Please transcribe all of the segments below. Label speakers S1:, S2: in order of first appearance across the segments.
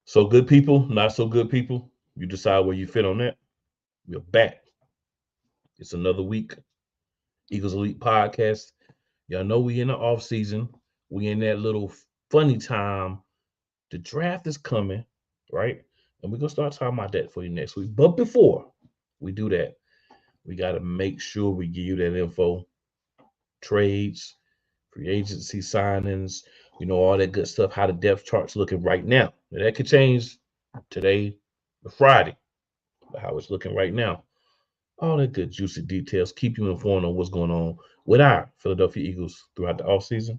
S1: So good people, not so good people. You decide where you fit on that. We're back. It's another week. Eagles Elite Podcast. Y'all know we in the off season. We in that little funny time. The draft is coming, right? And we're gonna start talking about that for you next week. But before we do that, we gotta make sure we give you that info. Trades, free agency signings, all that good stuff, how the depth chart's looking right now. Now, that could change today to Friday, but how it's looking right now. All that good juicy details. Keep you informed on what's going on with our Philadelphia Eagles throughout the offseason.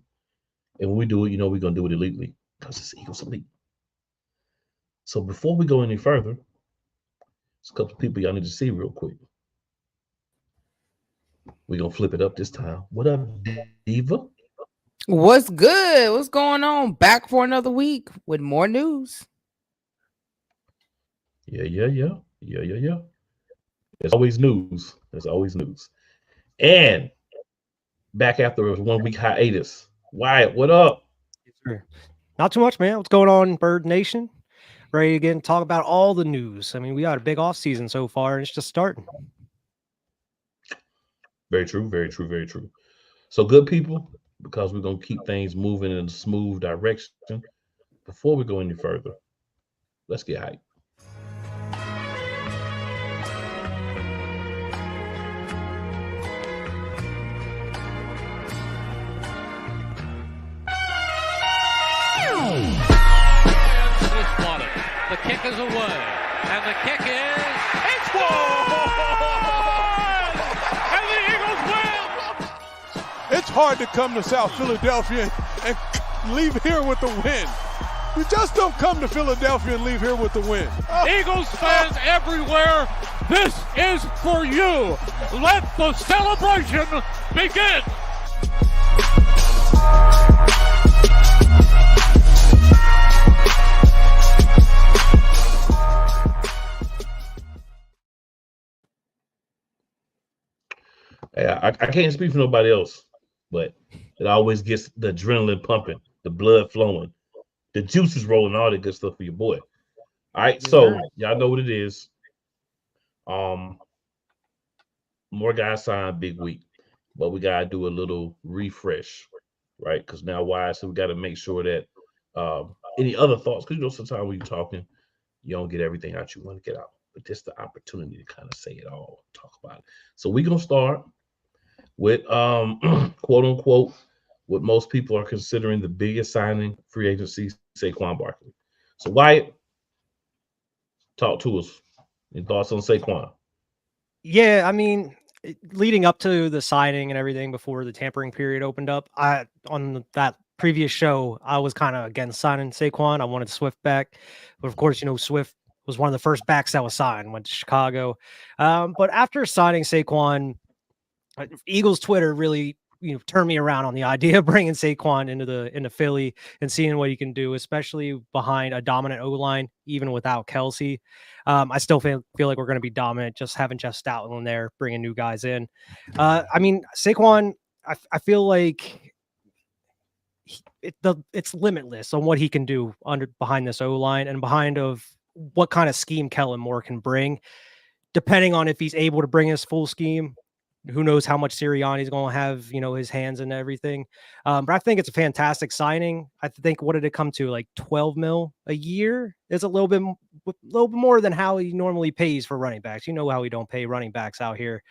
S1: And when we do it, we're gonna do it elitely because it's Eagles Elite. So before we go any further, there's a couple of people y'all need to see real quick. We're gonna flip it up this time. What up, Diva?
S2: What's good? What's going on? Back for another week with more news.
S1: Yeah. There's always news. There's always news. And back after a 1 week hiatus. Wyatt, what up?
S3: Sure. Not too much, man. What's going on, Bird Nation? Ready again to talk about all the news. I mean, we got a big off season so far, and it's just starting.
S1: Very true, very true, very true. So good people, because we're gonna keep things moving in a smooth direction. Before we go any further, let's get hyped.
S4: The kick is away, and the kick is it's good! And the Eagles win!
S5: It's hard to come to South Philadelphia and leave here with the win. You just don't come to Philadelphia and leave here with the win.
S4: Eagles fans everywhere, this is for you. Let the celebration begin.
S1: I can't speak for nobody else, but it always gets the adrenaline pumping, the blood flowing, the juices rolling, all that good stuff for your boy. All right, so y'all know what it is. More guys signed big week, but we gotta do a little refresh, right? Because now why? So we got to make sure that any other thoughts, because sometimes when you're talking, you don't get everything out you want to get out, but this the opportunity to kind of say it all, talk about it. So we're gonna start with quote unquote what most people are considering the biggest signing free agency, Saquon Barkley. So Wyatt, talk to us. Your thoughts on Saquon?
S3: Yeah, I mean, leading up to the signing and everything before the tampering period opened up, on that previous show, I was kind of against signing Saquon. I wanted Swift back, but of course, Swift was one of the first backs that was signed, went to Chicago. But after signing Saquon, Eagles Twitter really turned me around on the idea of bringing Saquon into Philly and seeing what he can do, especially behind a dominant O-line, even without Kelsey. I still feel like we're going to be dominant, just having Jeff Stoutland there, bringing new guys in. I mean, Saquon, I feel like it's limitless on what he can do behind this O-line and behind of what kind of scheme Kellen Moore can bring, depending on if he's able to bring his full scheme. Who knows how much Sirianni's going to have, his hands in everything. But I think it's a fantastic signing. I think, what did it come to? Like 12 mil a year? It's a little bit more than how he normally pays for running backs. You know how we don't pay running backs out here.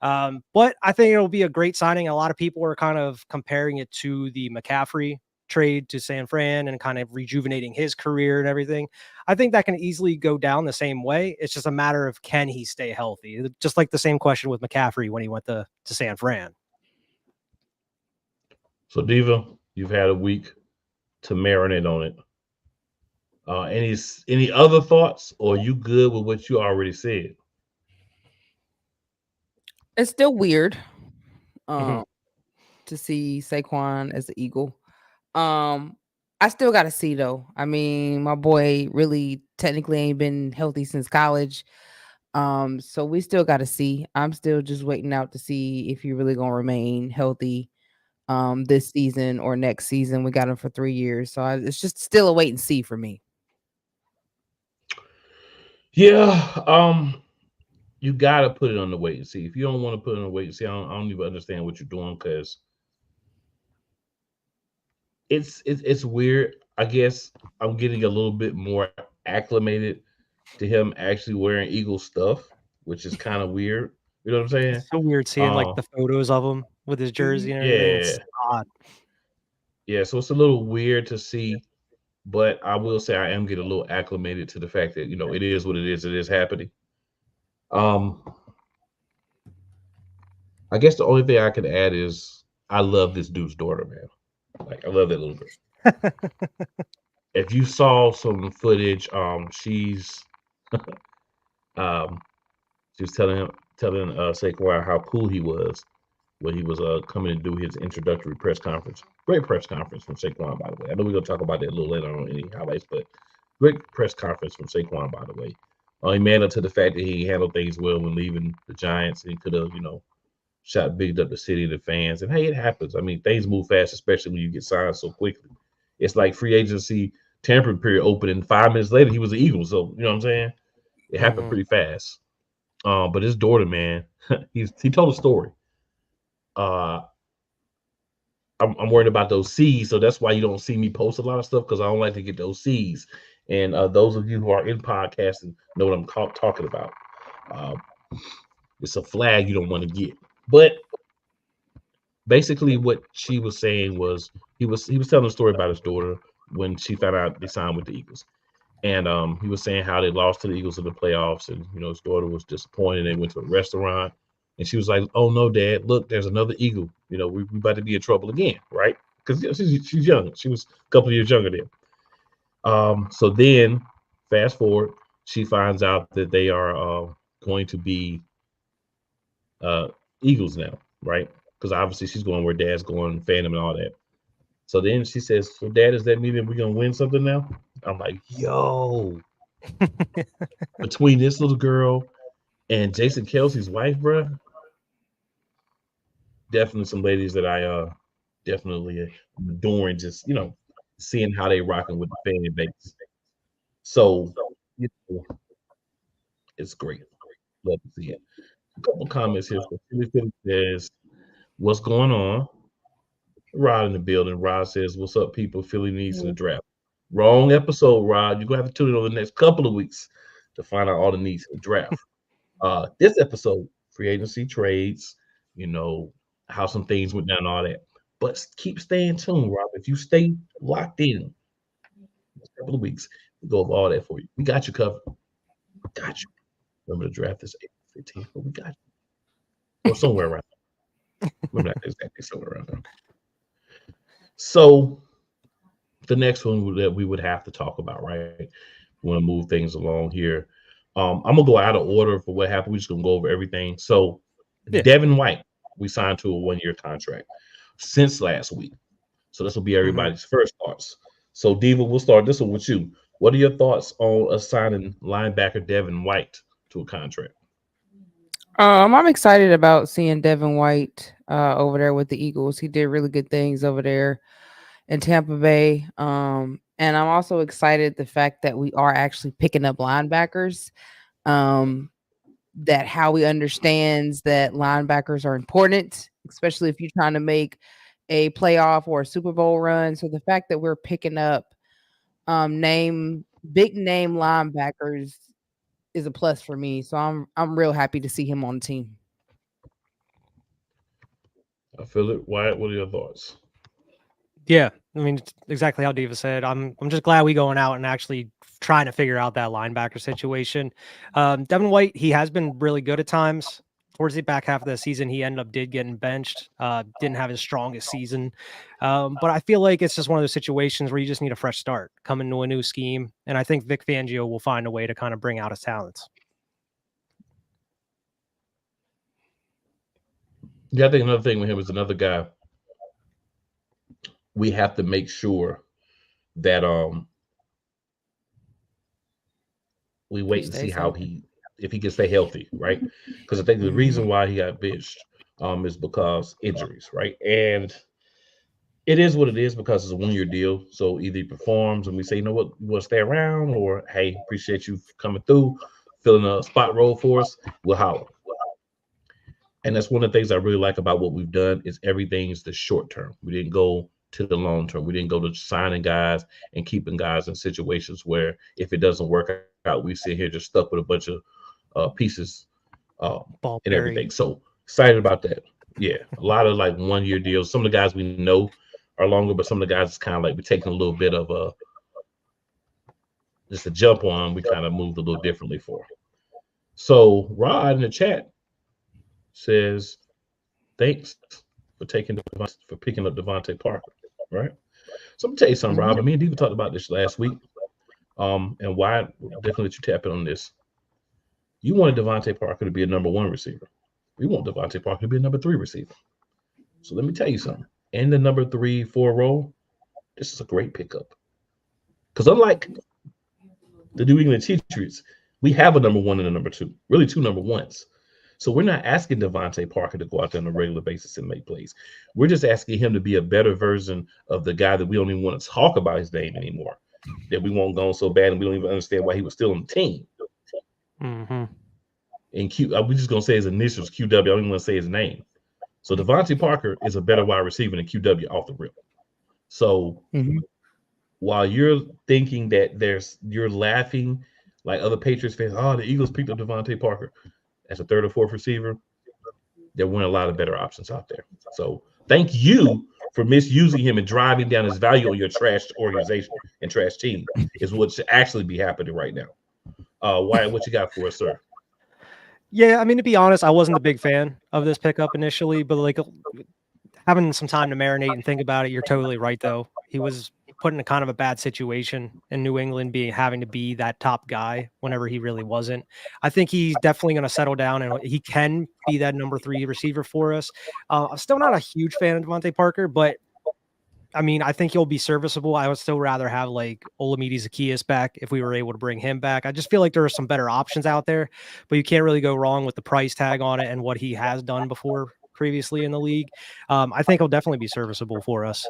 S3: But I think it'll be a great signing. A lot of people are kind of comparing it to the McCaffrey trade to San Fran and kind of rejuvenating his career and everything. I think that can easily go down the same way. It's just a matter of, can he stay healthy? Just like the same question with McCaffrey when he went to San Fran.
S1: So Diva, you've had a week to marinate on it. Any other thoughts, or are you good with what you already said?
S2: It's still weird to see Saquon as the Eagle. I still got to see, though. I mean, my boy really technically ain't been healthy since college. So we still got to see. I'm still just waiting out to see if he really going to remain healthy this season or next season. We got him for 3 years. So it's just still a wait and see for me.
S1: Yeah, you gotta put it on the wait and see. If you don't want to put it on the wait and see, I don't even understand what you're doing because it's weird. I guess I'm getting a little bit more acclimated to him actually wearing Eagle stuff, which is kind of weird. You know what I'm saying?
S3: It's so weird seeing like the photos of him with his jersey and everything.
S1: Yeah,
S3: It's odd.
S1: yeah. So it's a little weird to see, but I will say I am getting a little acclimated to the fact that it is what it is. It is happening. Um, I guess the only thing I could add is I love this dude's daughter, man. Like I love that little girl. If you saw some footage, um she was telling Saquon how cool he was when he was coming to do his introductory press conference. Great press conference from Saquon, by the way. I know we're gonna talk about that a little later on any highlights, but great press conference from Saquon, by the way. He made up to the fact that he handled things well when leaving the Giants, and he could have, bigged up the city, the fans, and hey, it happens. I mean, things move fast, especially when you get signed so quickly. It's like free agency tampering period opening 5 minutes later, he was an Eagle. So you know what I'm saying? It happened pretty fast. But his daughter, man, he told a story. Uh, I'm worried about those C's, so that's why you don't see me post a lot of stuff because I don't like to get those C's. And those of you who are in podcasting know what I'm talking about. Uh, it's a flag you don't want to get. But basically, what she was saying was he was telling a story about his daughter when she found out they signed with the Eagles. And he was saying how they lost to the Eagles in the playoffs, and his daughter was disappointed. They went to a restaurant, and she was like, "Oh no, Dad! Look, there's another Eagle. We about to be in trouble again, right?" Because she's young. She was a couple of years younger than. So then, fast forward, she finds out that they are going to be Eagles now, right? Because obviously she's going where Dad's going, fandom and all that. So then she says, "So Dad, does that mean that we're gonna win something now?" I'm like, "Yo." Between this little girl and Jason Kelsey's wife, bro, definitely some ladies that I definitely adoring. Just seeing how they rocking with the fan base. So you know, it's great. Love to see it. A couple comments here. So Philly says, "What's going on?" Rod in the building. Rod says, "What's up, people? Philly needs in the draft." Wrong episode, Rod. You're gonna have to tune in over the next couple of weeks to find out all the needs in the draft. This episode, free agency trades, how some things went down, all that. But keep staying tuned, Rob. If you stay locked in a couple of weeks, we'll go over all that for you. We got you covered. Got you. Remember the draft is April 15th, but we got you. Or somewhere around there. Remember that exactly somewhere around there. So the next one that we would have to talk about, right? We want to move things along here. I'm gonna go out of order for what happened. We're just gonna go over everything. So Devin White, we signed to a 1-year contract since last week. So this will be everybody's first thoughts. So Diva, we'll start this one with you. What are your thoughts on assigning linebacker Devin White to a contract?
S2: I'm excited about seeing Devin White over there with the Eagles. He did really good things over there in Tampa Bay. And I'm also excited the fact that we are actually picking up linebackers. That Howie understands that linebackers are important, especially if you're trying to make a playoff or a Super Bowl run. So the fact that we're picking up big name linebackers is a plus for me. So I'm real happy to see him on the team.
S1: I feel it. Wyatt, what are your thoughts?
S3: Yeah, I mean, it's exactly how Diva said. I'm just glad we going out and actually trying to figure out that linebacker situation. Devin White, he has been really good at times. Towards the back half of the season, he ended up getting benched. Didn't have his strongest season, but I feel like it's just one of those situations where you just need a fresh start, come into a new scheme, and I think Vic Fangio will find a way to kind of bring out his talents.
S1: Yeah, I think another thing with him is another guy. We have to make sure that we wait and see how if he can stay healthy, right? Because I think the reason why he got benched is because injuries, right? And it is what it is because it's a 1-year deal. So either he performs and we say, you know what, you want to stay around, or hey, appreciate you coming through. filling a spot role for us, we'll holler. And that's one of the things I really like about what we've done is everything's the short term. We didn't go to the long term. We didn't go to signing guys and keeping guys in situations where if it doesn't work out, we sit here just stuck with a bunch of pieces and everything. So excited about that. Yeah, a lot of like 1 year deals. Some of the guys we know are longer, but some of the guys it's kind of like we're taking a little bit of just a jump on. We kind of moved a little differently for. So Rod in the chat says, "Thanks for picking up Devontae Parker." Right. So I'm gonna tell you something, Rob. Me and Diva talked about this last week. And why definitely let you tap in on this. You wanted Devontae Parker to be a number 1 receiver. We want Devontae Parker to be a number 3 receiver. So let me tell you something. In the number 3-4 role, this is a great pickup. Because unlike the New England Patriots, we have a number 1 and a number 2, really 2 number 1s. So we're not asking Devontae Parker to go out there on a regular basis and make plays. We're just asking him to be a better version of the guy that we don't even want to talk about his name anymore, that we won't go on so bad and we don't even understand why he was still on the team.
S3: Mm-hmm.
S1: And we're just going to say his initials, QW. I don't even want to say his name. So Devontae Parker is a better wide receiver than QW off the rip. So while you're thinking that you're laughing like other Patriots fans, oh, the Eagles picked up Devontae Parker as a 3rd or 4th receiver, there weren't a lot of better options out there. So thank you for misusing him and driving down his value on your trash organization and trash team is what should actually be happening right now. Wyatt, what you got for us, sir?
S3: Yeah, I mean, to be honest, I wasn't a big fan of this pickup initially, but like having some time to marinate and think about it, you're totally right, though. He was put in a kind of a bad situation in New England, having to be that top guy whenever he really wasn't. I think he's definitely going to settle down and he can be that number 3 receiver for us. I'm still not a huge fan of Devontae Parker, but I mean, I think he'll be serviceable. I would still rather have like Olamide Zaccheaus back if we were able to bring him back. I just feel like there are some better options out there, but you can't really go wrong with the price tag on it and what he has done before previously in the league. I think he'll definitely be serviceable for us.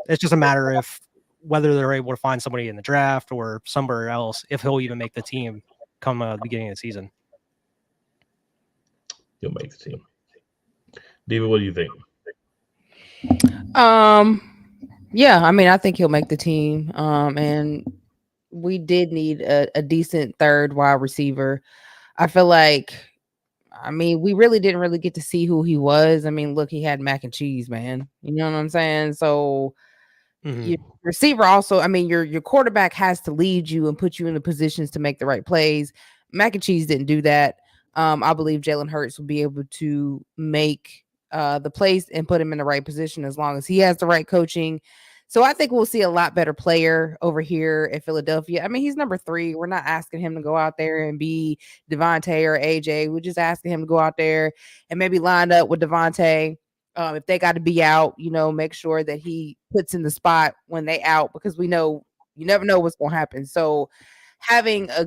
S3: It's just a matter of whether they're able to find somebody in the draft or somewhere else, if he'll even make the team come the beginning of the season.
S1: He'll make the team. Diva, what do you think?
S2: Yeah, I mean, I think he'll make the team. And we did need a decent 3rd wide receiver. I feel like, I mean, we really didn't get to see who he was. I mean, look, he had mac and cheese, man. You know what I'm saying? So your receiver also, I mean, your quarterback has to lead you and put you in the positions to make the right plays. Mac and cheese didn't do that. I believe Jalen Hurts will be able to make the plays and put him in the right position as long as he has the right coaching. So I think we'll see a lot better player over here at Philadelphia. I mean, he's number 3. We're not asking him to go out there and be Devontae or AJ. We're just asking him to go out there and maybe line up with Devontae. If they got to be out, make sure that he puts in the spot when they out, because we know you never know what's going to happen. So having a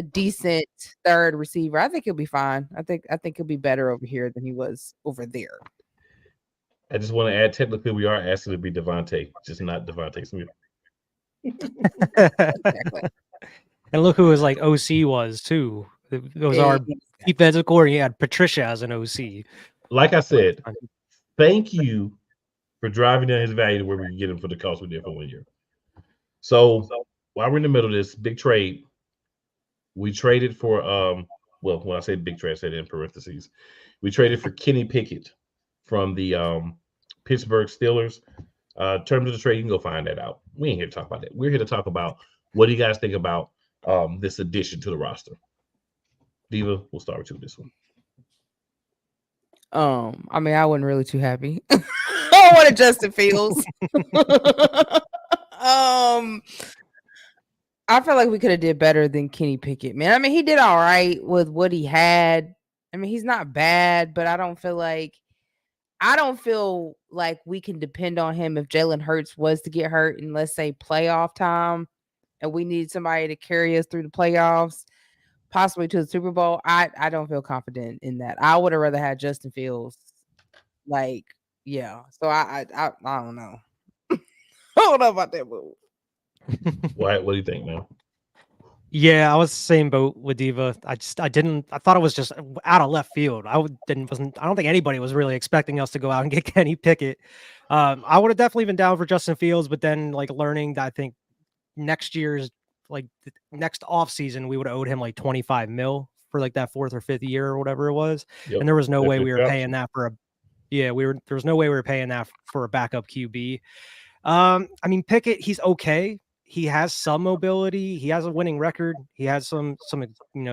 S2: decent 3rd receiver, I think he'll be fine. I think he'll be better over here than he was over there.
S1: I just want to add, technically, we are asking to be Devontae, just not Devontae Smith.
S2: Exactly.
S3: And look who his like OC was too. It was our defensive core. He had Patricia as an OC.
S1: Like I said, thank you for driving down his value to where we can get him for the cost we did for 1 year. So while we're in the middle of this big trade, we traded for well, when I say big trade, I said it in parentheses. We traded for Kenny Pickett from the Pittsburgh Steelers. Terms of the trade, you can go find that out. We ain't here to talk about that. We're here to talk about what do you guys think about this addition to the roster. Diva, we'll start with you with this one.
S2: I mean, I wasn't really too happy. I wanted Justin Fields. I feel like we could have did better than Kenny Pickett, man. I mean, he did all right with what he had. I mean, he's not bad, but I don't feel like we can depend on him if Jalen Hurts was to get hurt in, let's say, playoff time, and we need somebody to carry us through the playoffs, possibly to the Super Bowl. I don't feel confident in that. I would have rather had Justin Fields. Like, yeah. So I don't know. I don't know about that move.
S1: What do you think, man?
S3: Yeah, I was the same boat with Diva. I thought it was just out of left field. I don't think anybody was really expecting us to go out and get Kenny Pickett. I would have definitely been down for Justin Fields, but then like learning that I think next year's like the next off season, we would have owed him like 25 mil for like that 4th or 5th year or whatever it was.
S1: Yep.
S3: And there was no way
S1: Definitely
S3: we were
S1: drops
S3: paying
S1: him.
S3: that for there was no way we were paying that for a backup QB. I mean, Pickett, he's okay. He has some mobility. He has a winning record. He has some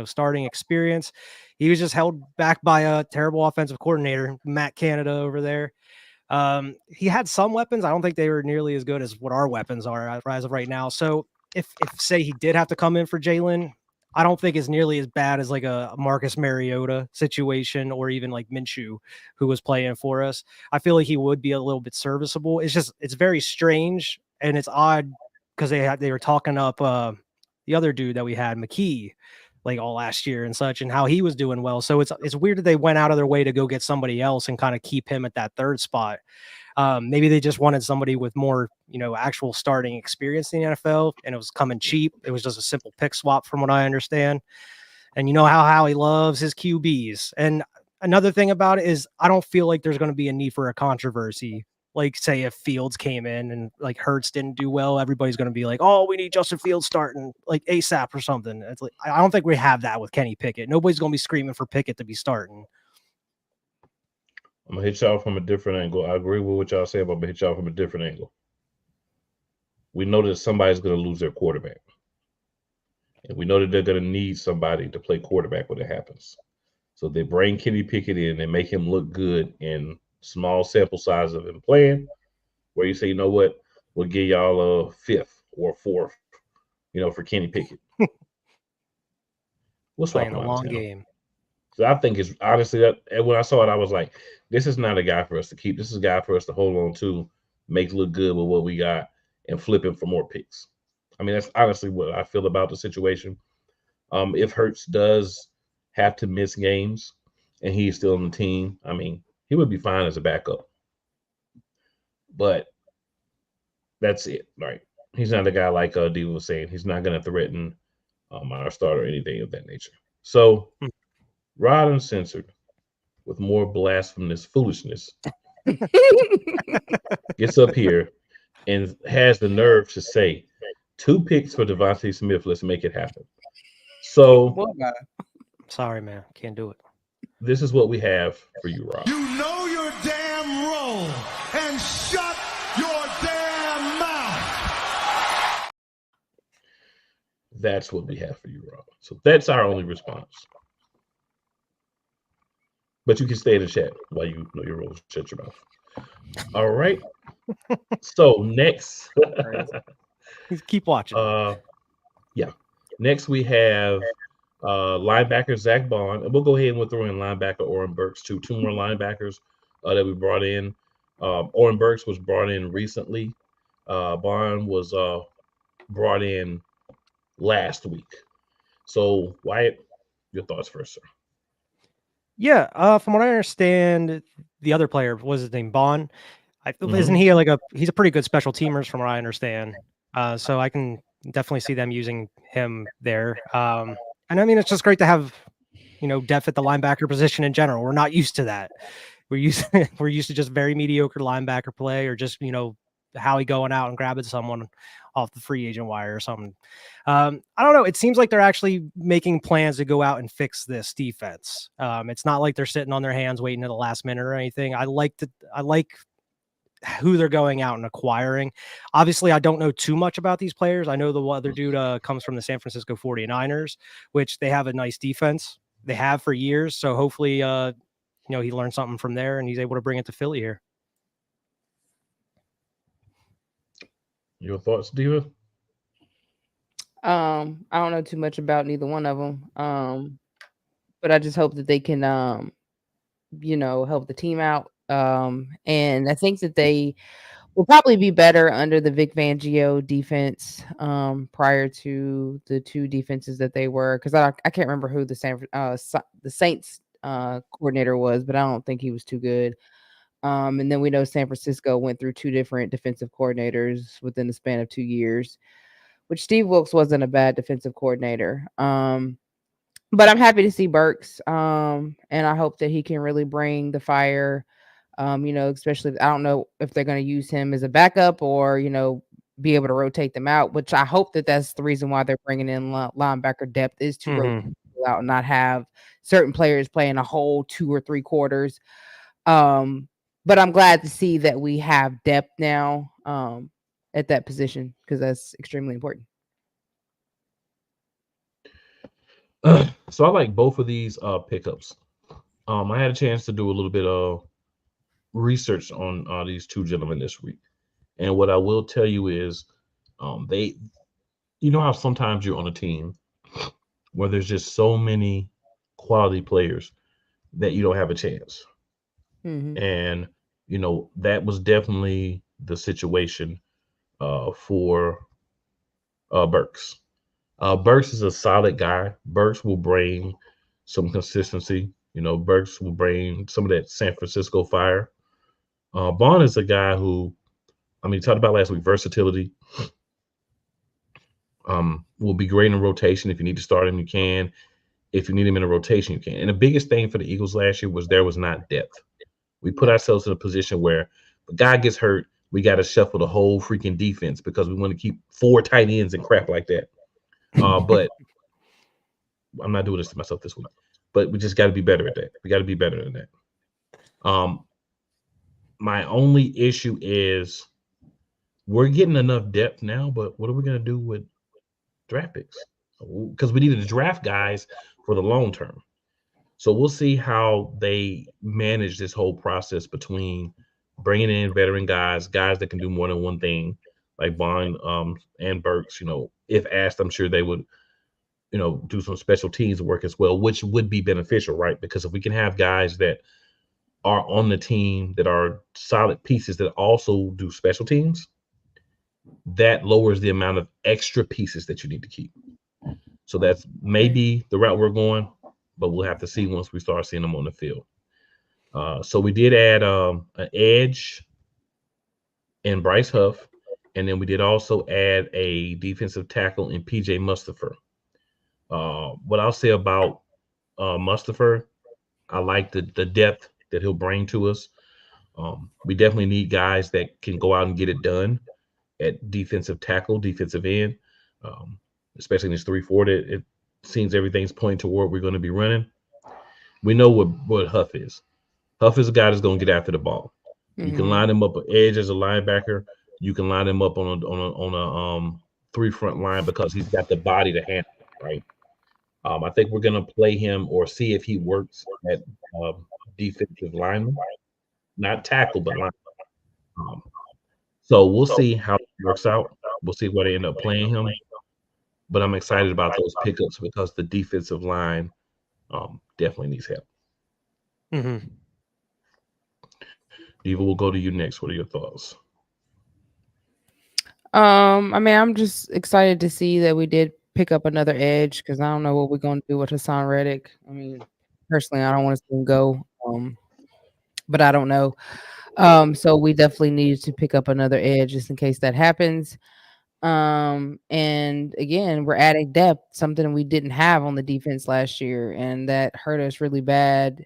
S3: starting experience. He was just held back by a terrible offensive coordinator, Matt Canada over there. He had some weapons. I don't think they were nearly as good as what our weapons are as of right now. So if say he did have to come in for Jalen, I don't think it's nearly as bad as like a Marcus Mariota situation or even like Minshew, who was playing for us. I feel like he would be a little bit serviceable. It's very strange and it's odd because they were talking up the other dude that we had, McKee, like all last year and such, and how he was doing well. So it's weird that they went out of their way to go get somebody else and kind of keep him at that 3rd spot. Maybe they just wanted somebody with more, actual starting experience in the NFL, and it was coming cheap. It was just a simple pick swap, from what I understand. And you know how he loves his QBs. And another thing about it is I don't feel like there's going to be a need for a controversy. Like, say, if Fields came in and like Hurts didn't do well, everybody's going to be like, "Oh, we need Justin Fields starting like ASAP or something." It's like I don't think we have that with Kenny Pickett. Nobody's going to be screaming for Pickett to be starting.
S1: I'm gonna hit y'all from a different angle. I agree with what y'all say, but I'm gonna hit y'all from a different angle. We know that somebody's gonna lose their quarterback, and we know that they're gonna need somebody to play quarterback when it happens. So they bring Kenny Pickett in and make him look good in small sample size of him playing, where you say, you know what, we'll give y'all a 5th or 4th, for Kenny Pickett. We'll swap
S3: Playing
S1: him
S3: a
S1: out
S3: long
S1: of town.
S3: game.
S1: So I think it's honestly that when I saw it, I was like, this is not a guy for us to keep. This is a guy for us to hold on to, make look good with what we got, and flip him for more picks. I mean, that's honestly what I feel about the situation. If Hurts does have to miss games and he's still on the team, I mean, he would be fine as a backup. But that's it, right? He's not a guy like Diva was saying. He's not going to threaten our starter or anything of that nature. So, Rod Uncensored, with more blasphemous foolishness, gets up here and has the nerve to say, 2 picks for Devontae Smith. Let's make it happen. So,
S3: sorry, man, can't do it.
S1: This is what we have for you, Rob.
S6: You know your damn role and shut your damn mouth.
S1: That's what we have for you, Rob. So that's our only response. But you can stay in the chat while you know your role. Shut your mouth. All right. So next,
S3: keep watching.
S1: Yeah. Next we have linebacker Zach Bond, and we'll go ahead and we'll throw in linebacker Oren Burks too. 2 more linebackers that we brought in. Oren Burks was brought in recently. Bond was brought in last week. So Wyatt, your thoughts first, sir.
S3: Yeah, from what I understand, the other player was his name Bond. Isn't he he's a pretty good special teamers from what I understand. So I can definitely see them using him there. And I mean, it's just great to have, depth at the linebacker position in general. We're not used to that. We're used to just very mediocre linebacker play, or just, Howie going out and grabbing someone off the free agent wire or something. I don't know. It seems like they're actually making plans to go out and fix this defense. It's not like they're sitting on their hands waiting at the last minute or anything. I like who they're going out and acquiring. Obviously, I don't know too much about these players. I know the other dude comes from the San Francisco 49ers, which they have a nice defense. They have for years. So hopefully, he learned something from there and he's able to bring it to Philly here.
S1: Your thoughts, Diva?
S2: I don't know too much about neither one of them. But I just hope that they can, help the team out. And I think that they will probably be better under the Vic Fangio defense prior to the 2 defenses that they were, because I can't remember who the Saints coordinator was, but I don't think he was too good. And then we know San Francisco went through 2 different defensive coordinators within the span of 2 years, which Steve Wilkes wasn't a bad defensive coordinator. But I'm happy to see Burks. And I hope that he can really bring the fire. Especially I don't know if they're going to use him as a backup or, be able to rotate them out, which I hope that that's the reason why they're bringing in linebacker depth is to rotate people out and not have certain players playing a whole 2 or 3 quarters. But I'm glad to see that we have depth now at that position because that's extremely important.
S1: So I like both of these pickups. I had a chance to do a little bit of research on these two gentlemen this week, and what I will tell you is, they, how sometimes you're on a team where there's just so many quality players that you don't have a chance, and that was definitely the situation for Burks. Burks is a solid guy. Burks will bring some consistency. Burks will bring some of that San Francisco fire. Bond is a guy who, talked about last week, versatility. Will be great in rotation. If you need to start him, you can. If you need him in a rotation, you can. And the biggest thing for the Eagles last year was there was not depth. We put ourselves in a position where the guy gets hurt, we got to shuffle the whole freaking defense because we want to keep 4 tight ends and crap like that. But I'm not doing this to myself this week. But we just got to be better at that. We got to be better than that. My only issue is we're getting enough depth now, but what are we going to do with draft picks? Because we needed to draft guys for the long term. So we'll see how they manage this whole process between bringing in veteran guys that can do more than one thing, like Bond and Burks. If asked, I'm sure they would, do some special teams work as well, which would be beneficial, right? Because if we can have guys that are on the team that are solid pieces that also do special teams, that lowers the amount of extra pieces that you need to keep. So that's maybe the route we're going, but we'll have to see once we start seeing them on the field. So we did add an edge in Bryce Huff, and then we did also add a defensive tackle in PJ Mustipher. What I'll say about Mustipher, I like the depth that he'll bring to us. We definitely need guys that can go out and get it done at defensive tackle, defensive end, especially in this 3-4 that it seems everything's pointing toward we're going to be running. We know what Huff is. Huff is a guy that's going to get after the ball. You can line him up an edge as a linebacker. You can line him up on a 3-front line because he's got the body to handle it, right? I think we're going to play him or see if he works at defensive lineman, not tackle, but lineman. So we'll see how it works out. We'll see where they end up playing him. But I'm excited about those pickups because the defensive line definitely needs help. Diva, we'll go to you next. What are your thoughts?
S2: I'm just excited to see that we did pick up another edge because I don't know what we're going to do with Hassan Reddick. Personally, I don't want to see him go, but I don't know. So we definitely needed to pick up another edge just in case that happens. And again, we're adding depth, something we didn't have on the defense last year, and that hurt us really bad.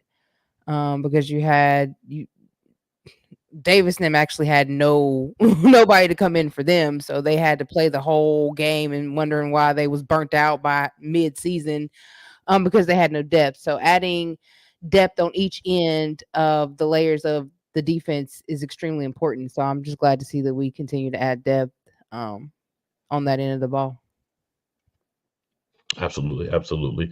S2: Because Davis and them actually had nobody to come in for them, so they had to play the whole game and wondering why they was burnt out by mid-season, because they had no depth. So adding depth on each end of the layers of the defense is extremely important. So I'm just glad to see that we continue to add depth on that end of the ball.
S1: Absolutely.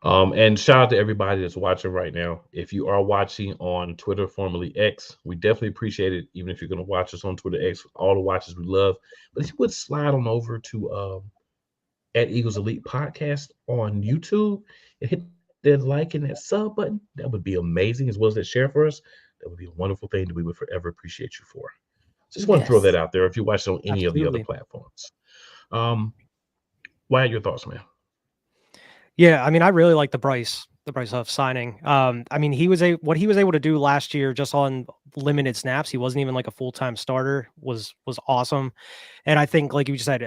S1: And shout out to everybody that's watching right now. If you are watching on Twitter, formerly X, we definitely appreciate it. Even if you're going to watch us on Twitter X, all the watches we love. But if you would slide on over to at Eagles Elite Podcast on YouTube and hit that like and that sub button, that would be amazing, as well as that share for us. That would be a wonderful thing that we would forever appreciate you for. Just want to throw that out there. If you watch it on any of the other platforms, Wyatt, your thoughts, man?
S3: Yeah, I really like the Bryce Huff signing. He was what he was able to do last year just on limited snaps. He wasn't even like a full-time starter. Was awesome, and I think, like you just said,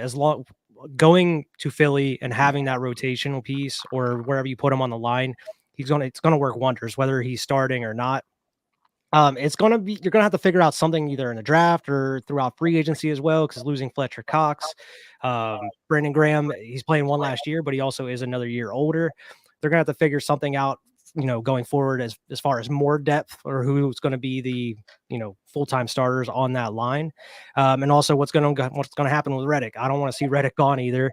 S3: going to Philly and having that rotational piece or wherever you put him on the line, it's gonna work wonders, whether he's starting or not. You're gonna have to figure out something either in the draft or throughout free agency as well, because losing Fletcher Cox, Brandon Graham, he's playing one last year, but he also is another year older. They're gonna have to figure something out, going forward as far as more depth or who's going to be the full-time starters on that line, and also what's going to happen with Reddick. I don't want to see Reddick gone either,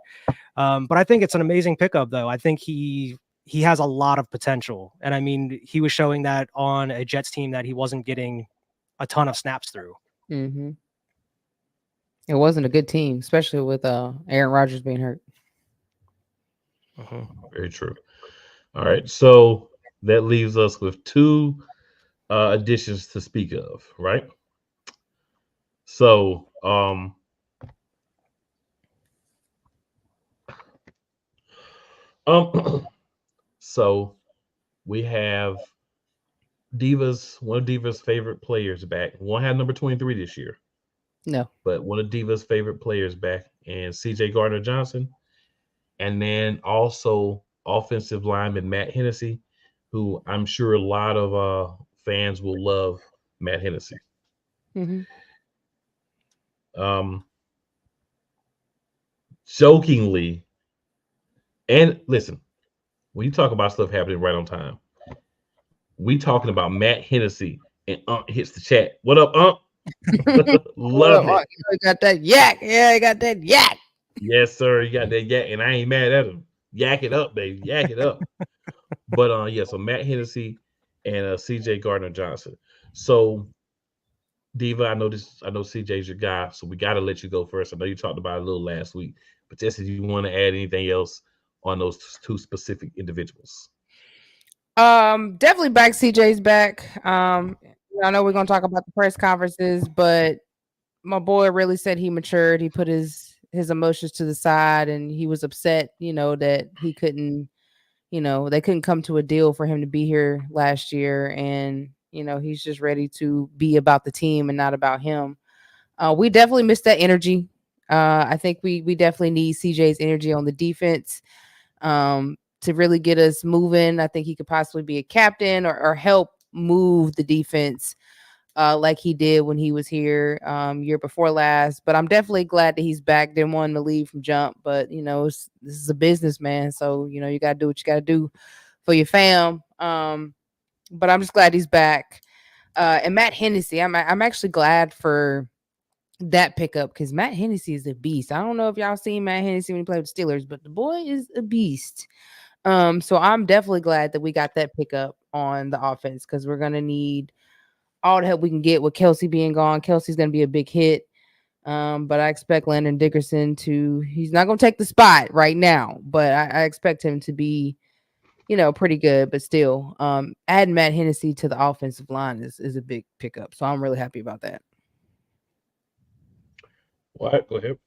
S3: but I think it's an amazing pickup though. I think he has a lot of potential. And I mean, he was showing that on a Jets team that he wasn't getting a ton of snaps through.
S2: Mm-hmm. It wasn't a good team, especially with Aaron Rodgers being hurt.
S1: Very true. All right. So that leaves us with 2 additions to speak of, right? So, so we have one of Diva's favorite players back. One had number 23 this year.
S2: No.
S1: But one of Diva's favorite players back, and CJ Gardner-Johnson. And then also offensive lineman Matt Hennessy, who I'm sure a lot of fans will love Matt Hennessy.
S2: Mm-hmm.
S1: Jokingly, and listen, when you talk about stuff happening right on time, we talking about Matt Hennessy, and hits the chat. What up, Love it.
S2: You got that yak. Yeah, you got that yak.
S1: Yes, sir. You got that yak, and I ain't mad at him. Yak it up, baby. Yak it up. But so Matt Hennessy and CJ Gardner-Johnson. So Diva, I know CJ's your guy, so we gotta let you go first. I know you talked about it a little last week, but just if you want to add anything else on those 2 specific individuals.
S2: Definitely back. CJ's back. I know we're gonna talk about the press conferences, but my boy really said he matured. He put his emotions to the side, and he was upset, that he couldn't, they couldn't come to a deal for him to be here last year. And, he's just ready to be about the team and not about him. We definitely missed that energy. I think we definitely need CJ's energy on the defense to really get us moving. I think he could possibly be a captain or help move the defense like he did when he was here year before last. But I'm definitely glad that he's back. Didn't want him to leave from jump, but this is a business, man. So you got to do what you got to do for your fam. But I'm just glad he's back. And Matt Hennessy, I'm actually glad for that pickup because Matt Hennessy is a beast. I don't know if y'all seen Matt Hennessy when he played with Steelers, but the boy is a beast. So I'm definitely glad that we got that pickup on the offense because we're gonna need all the help we can get with Kelsey being gone. Kelsey's gonna be a big hit. But I expect Landon Dickerson he's not gonna take the spot right now, but I expect him to be, pretty good. But still, adding Matt Hennessy to the offensive line is a big pickup. So I'm really happy about that.
S1: What? Go ahead.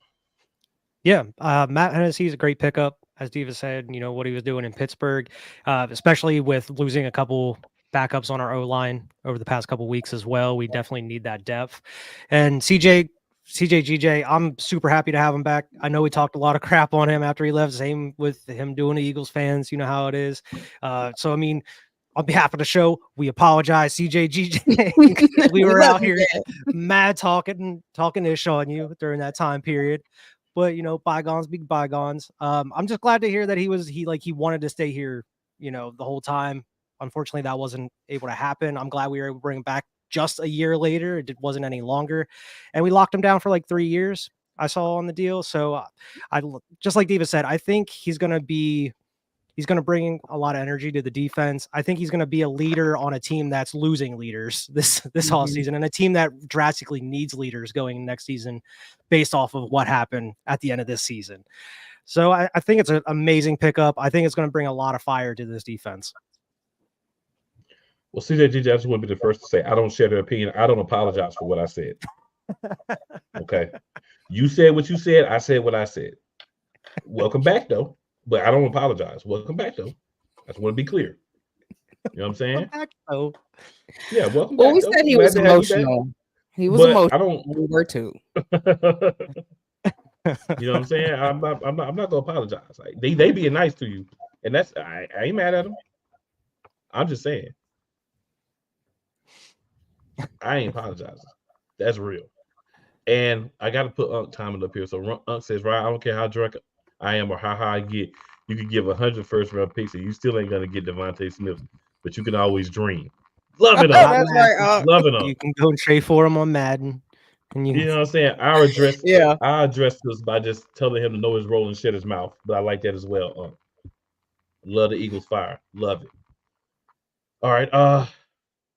S3: Yeah, Matt Hennessy is a great pickup. As Diva said, what he was doing in Pittsburgh, especially with losing a couple backups on our O-line over the past couple weeks as well. We definitely need that depth. And CJ GJ, I'm super happy to have him back. I know we talked a lot of crap on him after he left. Same with him doing the Eagles fans. You know how it is. So, I mean, on behalf of the show, we apologize, CJ GJ. We were out here mad talking ish on you during that time period. But bygones be bygones. I'm just glad to hear that he wanted to stay here, the whole time. Unfortunately, that wasn't able to happen. I'm glad we were able to bring him back just a year later. It wasn't any longer, and we locked him down for like 3 years. I saw on the deal. So I just like Diva said, I think he's going to bring a lot of energy to the defense. I think he's going to be a leader on a team that's losing leaders this whole season, and a team that drastically needs leaders going next season based off of what happened at the end of this season. So I think it's an amazing pickup. I think it's going to bring a lot of fire to this defense.
S1: Well, CJ, I just want to be the first to say I don't share their opinion. I don't apologize for what I said. Okay. You said what you said. I said what I said. Welcome back, though. But I don't apologize. Welcome back, though. I just want to be clear. You know what I'm saying?
S3: Welcome back, though.
S1: Yeah, welcome back.
S2: Well, we said he was emotional. He was emotional. We were too.
S1: You know what I'm saying? I'm not gonna apologize. Like they being nice to you, and that's I ain't mad at them. I'm just saying, I ain't apologizing. That's real. And I got to put Unc timing up here. So Unc says, right, I don't care how drunk I am or how high I get. You can give 100 first round picks, and you still ain't gonna get Devontae Smith, but you can always dream. Love it, Unc.
S2: That's right.
S1: Love it, Unc.
S3: You can go and trade for him on Madden. And
S1: You know what I'm saying? I
S2: Yeah.
S1: address this by just telling him to know his role and shut his mouth. But I like that as well. Unc. Love the Eagles fire. Love it. All right.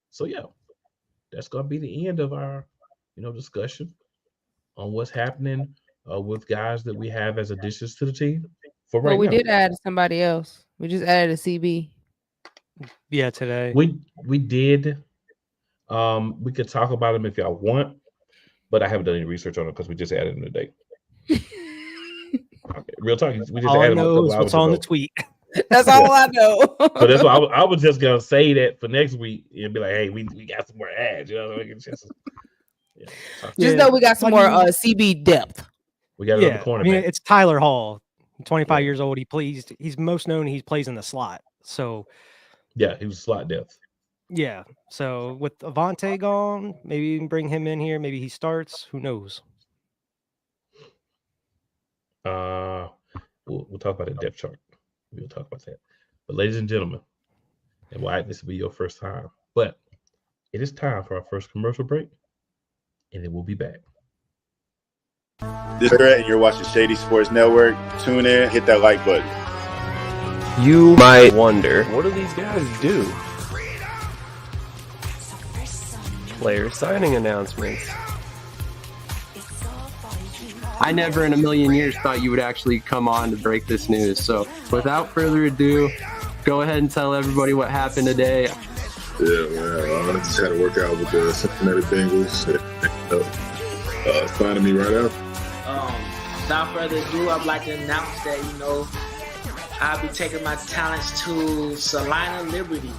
S1: So yeah, that's gonna be the end of our, discussion on what's happening with guys that we have as additions to the team for right
S2: Well, we
S1: now.
S2: did add somebody else. We just added a CB.
S3: Yeah, today.
S1: We did. We could talk about him if y'all want, but I haven't done any research on it because we just added him today. Okay, real talk. We just
S3: All I
S1: added him a
S3: know
S1: couple
S3: is
S1: hours
S3: what's on
S1: ago.
S3: the tweet.
S2: That's all I know.
S1: So that's why I was just gonna say that for next week and be like, hey, we got some more ads. You know what I mean?
S2: Just know we got some more CB depth.
S1: We got another cornerback.
S3: I mean, it's Tyler Hall, 25 years old. He's most known. He plays in the slot. So
S1: yeah, he was slot depth.
S3: Yeah. So with Avante gone, maybe you can bring him in here. Maybe he starts. Who knows?
S1: We'll talk about the depth chart. We'll talk about that. But ladies and gentlemen, and why this will be your first time, but it is time for our first commercial break, and then we'll be back.
S7: This is Brett, and you're watching Shady Sports Network. Tune in, hit that like button.
S8: You might wonder, what do these guys do? Player signing announcements. I never in a million years thought you would actually come on to break this news. So without further ado, go ahead and tell everybody what happened today.
S9: Yeah, man. I just had to work out with the Cincinnati Bengals. Signing me right out.
S10: Without further ado, I'd like to announce that, I'll be taking my talents to Salina Liberty.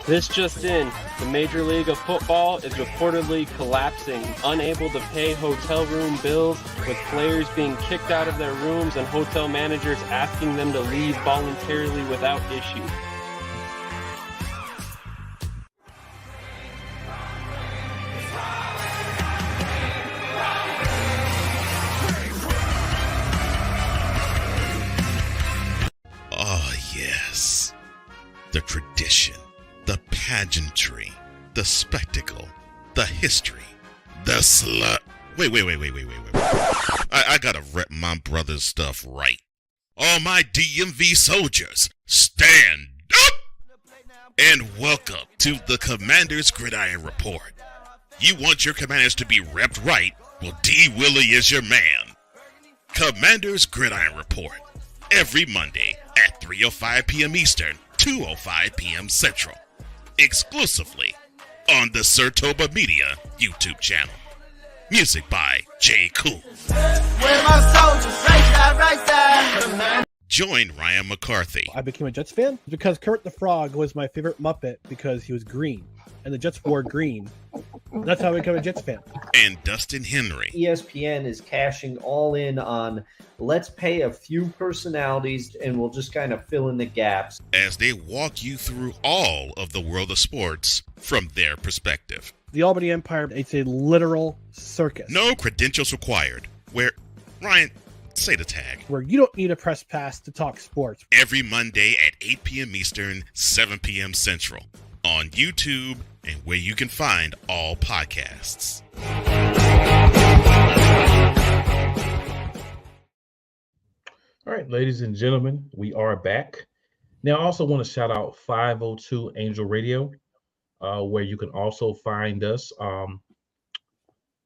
S8: This just in, the Major League of Football is reportedly collapsing, unable to pay hotel room bills, with players being kicked out of their rooms and hotel managers asking them to leave voluntarily without issue.
S11: Oh, yes. The tradition, the pageantry, the spectacle, the history, the slut. Wait. I gotta rep my brother's stuff right. All my DMV soldiers, stand up! And welcome to the Commander's Gridiron Report. You want your commanders to be repped right? Well, D. Willie is your man. Commander's Gridiron Report. Every Monday at 3:05 p.m. Eastern, 2:05 p.m. Central. Exclusively on the Sertoba Media YouTube channel. Music by J. Cool. Join Ryan McCarthy.
S12: I became a Jets fan because Kermit the Frog was my favorite Muppet because he was green, and the Jets wore green. That's how I became a Jets fan.
S11: And Dustin Henry.
S13: ESPN is cashing all in on let's pay a few personalities and we'll just kind of fill in the gaps.
S11: As they walk you through all of the world of sports from their perspective.
S12: The Albany Empire, it's a literal circus.
S11: No credentials required. Where, Ryan, say the tag.
S12: Where you don't need a press pass to talk sports.
S11: Every Monday at 8 p.m. Eastern, 7 p.m. Central. On YouTube and where you can find all podcasts.
S1: All right, ladies and gentlemen, we are back. Now, I also want to shout out 502 Angel Radio, where you can also find us.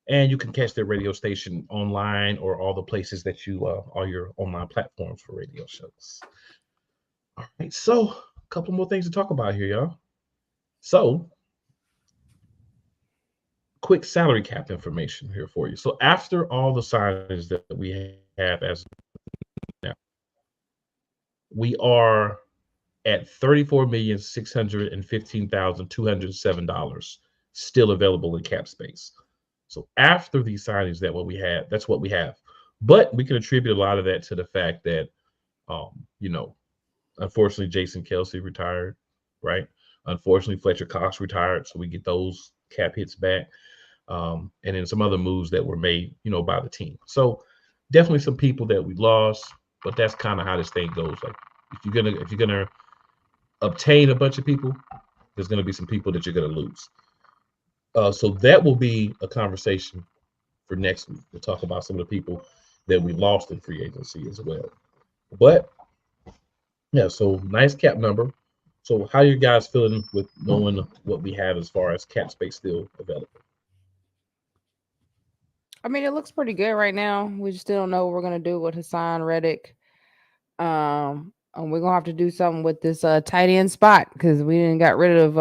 S1: And you can catch their radio station online or all the places that you, all your online platforms for radio shows. All right, so a couple more things to talk about here, y'all. So, quick salary cap information here for you. So, after all the signings that we have as now, we are at $34,615,207 still available in cap space. So, after these signings, that's what we have But we can attribute a lot of that to the fact that, unfortunately, Jason Kelsey retired, right? Unfortunately, Fletcher Cox retired, so we get those cap hits back, and then some other moves that were made, by the team. So definitely some people that we lost, but that's kind of how this thing goes. Like if you're gonna obtain a bunch of people, there's gonna be some people that you're gonna lose. So that will be a conversation for next week. We'll talk about some of the people that we lost in free agency as well. But yeah, so nice cap number. So how you guys feeling with knowing what we have as far as cap space still available?
S2: I mean, it looks pretty good right now. We just still don't know what we're gonna do with Hassan Reddick. And we're gonna have to do something with this tight end spot because we didn't got rid of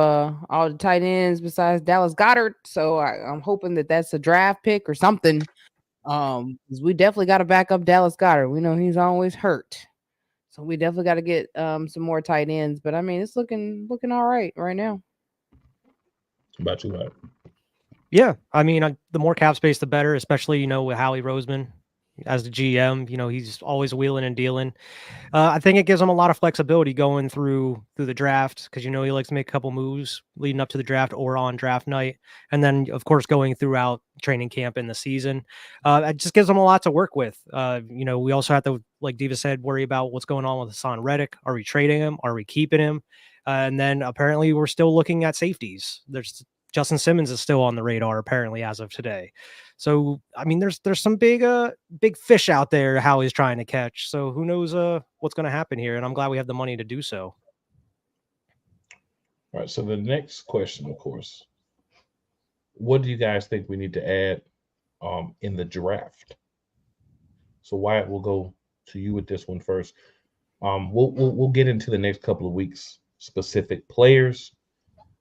S2: all the tight ends besides Dallas Goedert. So I'm hoping that that's a draft pick or something. 'Cause we definitely got to back up Dallas Goedert. We know he's always hurt, so we definitely got to get some more tight ends. But I mean, it's looking all right now.
S1: About you, Mike?
S3: Yeah, I mean, the more cap space, the better, especially, with Howie Roseman as the GM. He's always wheeling and dealing. I think it gives him a lot of flexibility going through the draft because, he likes to make a couple moves leading up to the draft or on draft night. And then, of course, going throughout training camp in the season. It just gives him a lot to work with. We also have to, like Diva said, worry about what's going on with Hassan Reddick. Are we trading him? Are we keeping him? And then apparently we're still looking at safeties. Justin Simmons is still on the radar, apparently, as of today. So, I mean, there's some big fish out there how he's trying to catch. So who knows what's going to happen here? And I'm glad we have the money to do so.
S1: All right. So the next question, of course, what do you guys think we need to add in the draft? So Wyatt, we'll go to you with this one first. We'll get into the next couple of weeks specific players.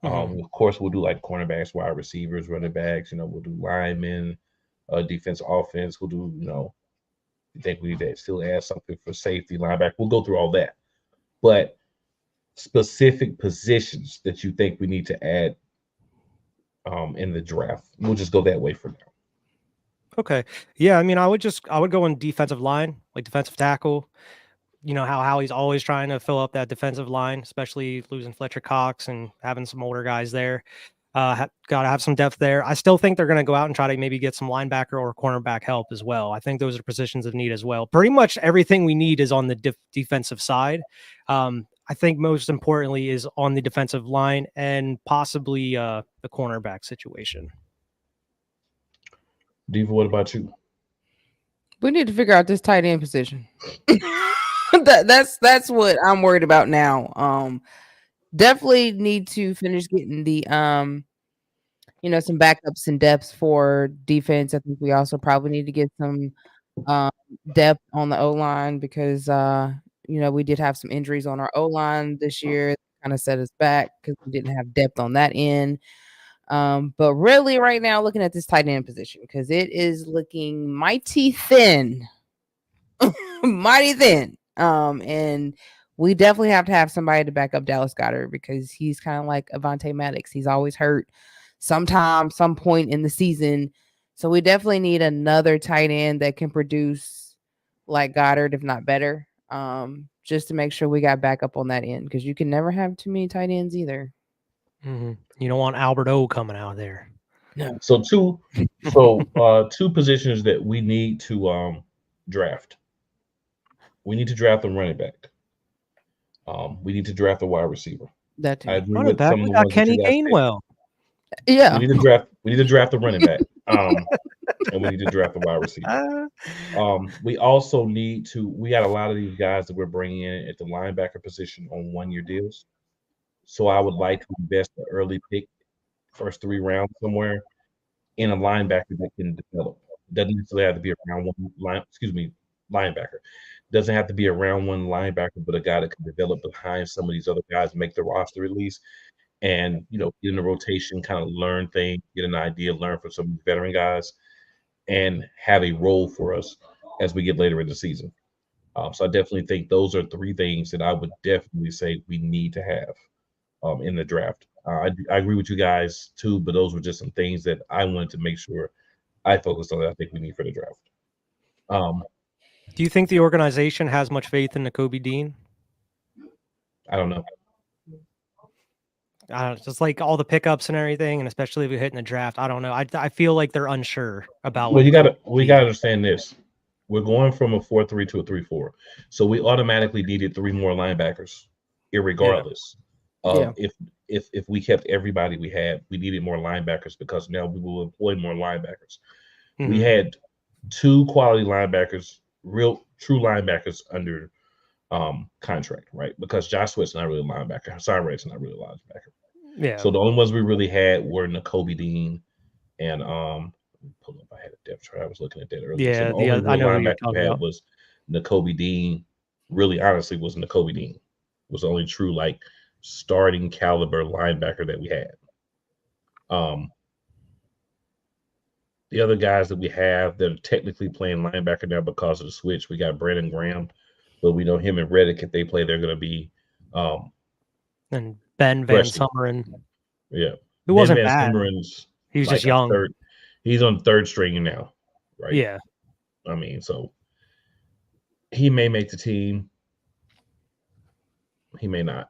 S1: Of course, we'll do like cornerbacks, wide receivers, running backs. We'll do linemen, defense, offense. We'll do, I think we need to still add something for safety, linebacker. We'll go through all that. But specific positions that you think we need to add in the draft, we'll just go that way for now.
S3: Okay. Yeah, I mean, I would go in defensive line, like defensive tackle. How he's always trying to fill up that defensive line, especially losing Fletcher Cox and having some older guys there. Got to have some depth there. I still think they're going to go out and try to maybe get some linebacker or cornerback help as well. I think those are positions of need as well. Pretty much everything we need is on the defensive side. I think most importantly is on the defensive line and possibly the cornerback situation.
S1: Diva, what about you?
S2: We need to figure out this tight end position. That's what I'm worried about now. Definitely need to finish getting the some backups and depths for defense. I think we also probably need to get some depth on the O-line because we did have some injuries on our O-line this year, kind of set us back because we didn't have depth on that end. But really right now looking at this tight end position because it is looking mighty thin. Mighty thin. And we definitely have to have somebody to back up Dallas Goedert because he's kind of like Avonte Maddox. He's always hurt sometime, some point in the season. So we definitely need another tight end that can produce like Goddard, if not better, just to make sure we got backup on that end because you can never have too many tight ends either.
S3: Mm-hmm. You don't want Albert O coming out there.
S2: No.
S1: So two positions that we need to draft. We need to draft a running back. We need to draft a wide receiver.
S2: That too.
S1: I agree
S3: Running
S1: with
S3: back,
S1: some of
S3: we
S1: the
S3: got
S1: ones that
S3: Kenny
S1: you guys
S3: Gainwell.
S2: Yeah.
S1: We need to draft a running back. And we need to draft a wide receiver. We also we got a lot of these guys that we're bringing in at the linebacker position on 1-year deals. So I would like to invest an early pick, first 3 rounds somewhere, in a linebacker that can develop. Doesn't necessarily have to be a linebacker. Doesn't have to be a round 1 linebacker, but a guy that can develop behind some of these other guys, make the roster at least, and get in the rotation, kind of learn things, get an idea, learn from some veteran guys, and have a role for us as we get later in the season. So I definitely think those are 3 things that I would definitely say we need to have in the draft. I agree with you guys too, but those were just some things that I wanted to make sure I focused on that I think we need for the draft.
S3: Do you think the organization has much faith in Nakobe Dean?
S1: I don't know.
S3: Just like all the pickups and everything, and especially if we hit in the draft. I don't know. I feel like they're unsure about.
S1: Well, we gotta understand this. We're going from a 4-3 to a 3-4, so we automatically needed 3 more linebackers, irregardless of if we kept everybody we had. We needed more linebackers because now we will employ more linebackers.
S3: Mm-hmm.
S1: We had 2 quality linebackers, real true linebackers under contract, right? Because Josh Sweat's not really a linebacker. Hassan Reddick's not really a linebacker.
S3: Yeah.
S1: So the only ones we really had were Nakobe Dean and pull up. I had a depth chart. I was looking at that earlier.
S3: Yeah,
S1: so the only real
S3: I know
S1: linebacker we had was Nakobe Dean. Really, honestly, was Nakobe Dean. Was the only true like starting caliber linebacker that we had. The other guys that we have that are technically playing linebacker now because of the switch, we got Brandon Graham, but we know him and Reddick, if they play, they're going to be
S3: and Ben Van Summeren.
S1: Yeah.
S3: Who wasn't
S1: Van
S3: bad.
S1: Summeren's
S3: He was
S1: like
S3: just young.
S1: He's on third string now, right?
S3: Yeah.
S1: I mean, so he may make the team. He may not.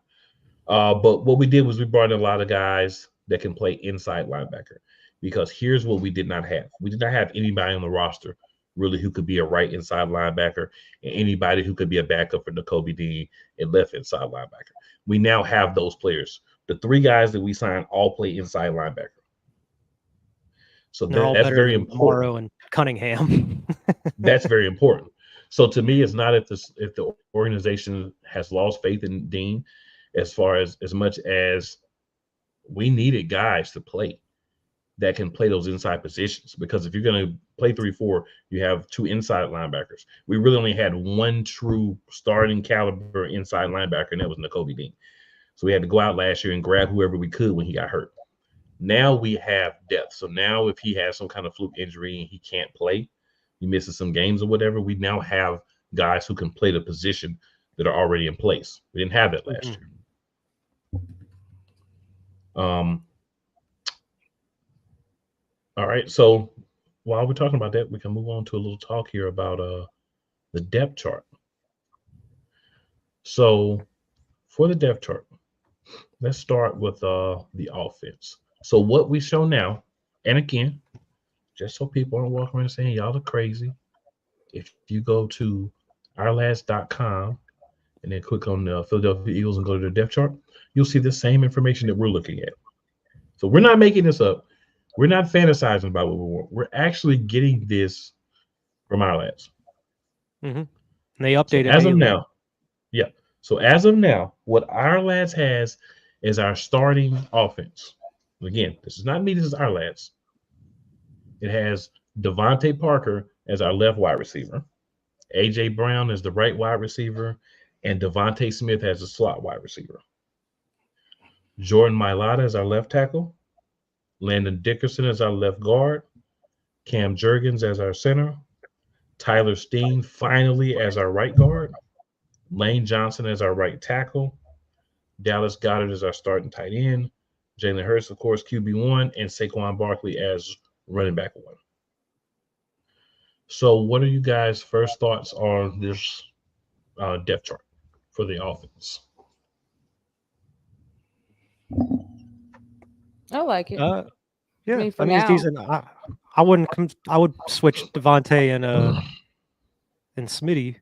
S1: But what we did was we brought in a lot of guys that can play inside linebacker, because here's what we did not have. We did not have anybody on the roster really who could be a right inside linebacker and anybody who could be a backup for Nakobe Dean and left inside linebacker. We now have those players. The 3 guys that we signed all play inside linebacker. So that's very important.
S3: Morrow and Cunningham.
S1: That's very important. So to me, it's not if the organization has lost faith in Dean, as much as we needed guys to play that can play those inside positions. Because if you're going to play 3-4, you have 2 inside linebackers. We really only had 1 true starting caliber inside linebacker, and that was Nakobe Dean. So we had to go out last year and grab whoever we could when he got hurt. Now we have depth. So now if he has some kind of fluke injury and he can't play, he misses some games or whatever, we now have guys who can play the position that are already in place. We didn't have that last year. All right. So while we're talking about that, we can move on to a little talk here about the depth chart. So for the depth chart, let's start with the offense. So what we show now, and again, just so people aren't walking around saying y'all are crazy, if you go to ourlast.com and then click on the Philadelphia Eagles and go to the depth chart, you'll see the same information that we're looking at. So we're not making this up. We're not fantasizing about what we want. We're actually getting this from our lads.
S3: Mm-hmm. And they updated
S1: as of now. Yeah. So as of now, what our lads has is our starting offense. Again, this is not me. This is our lads. It has Devontae Parker as our left wide receiver, A.J. Brown as the right wide receiver, and Devontae Smith as the slot wide receiver. Jordan Mailata as our left tackle, Landon Dickerson as our left guard, Cam Jurgens as our center, Tyler Steen finally as our right guard, Lane Johnson as our right tackle, Dallas Goedert as our starting tight end, Jalen Hurts, of course, QB1, and Saquon Barkley as running back 1. So what are you guys' first thoughts on this depth chart for the offense?
S2: I like it.
S3: Yeah, I mean it's decent. I would switch Devontae and Smitty,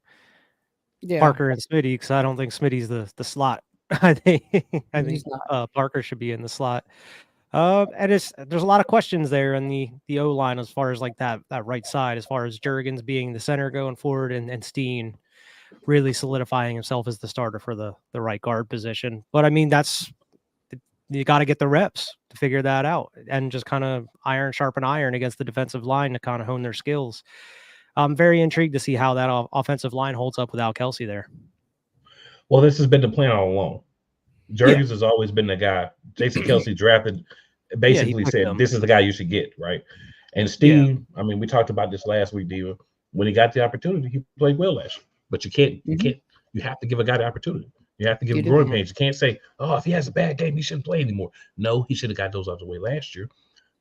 S3: Parker and Smitty, because I don't think Smitty's the slot. I think Parker should be in the slot. And there's a lot of questions there in the O line as far as like that right side, as far as Jurgens being the center going forward and Steen really solidifying himself as the starter for the right guard position. But I mean, you got to get the reps to figure that out and just kind of sharpen iron against the defensive line to kind of hone their skills. I'm very intrigued to see how that offensive line holds up without Kelsey there.
S1: Well, this has been the plan all along. Jurgens has always been the guy. Jason Kelsey drafted, basically said, this is the guy you should get, right? And Steen, I mean, we talked about this last week, Diva. When he got the opportunity, he played well last year. But you have to give a guy the opportunity. You have to give him growing pains. You can't say, oh, if he has a bad game, he shouldn't play anymore. No, he should have got those out of the way last year.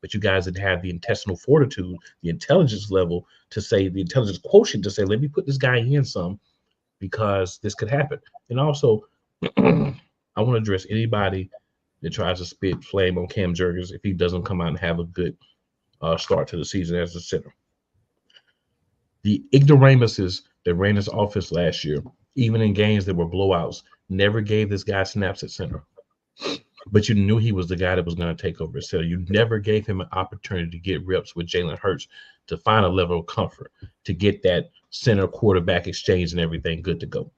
S1: but you guys didn't have the intestinal fortitude, the intelligence level to say, the intelligence quotient to say, let me put this guy in some because this could happen. And also, I want to address anybody that tries to spit flame on Cam Jurgens if he doesn't come out and have a good start to the season as a center. The ignoramuses that ran this offense last year, even in games that were blowouts, never gave this guy snaps at center. But you knew he was the guy that was going to take over at center. You never gave him an opportunity to get reps with Jalen Hurts to find a level of comfort, to get that center quarterback exchange and everything good to go.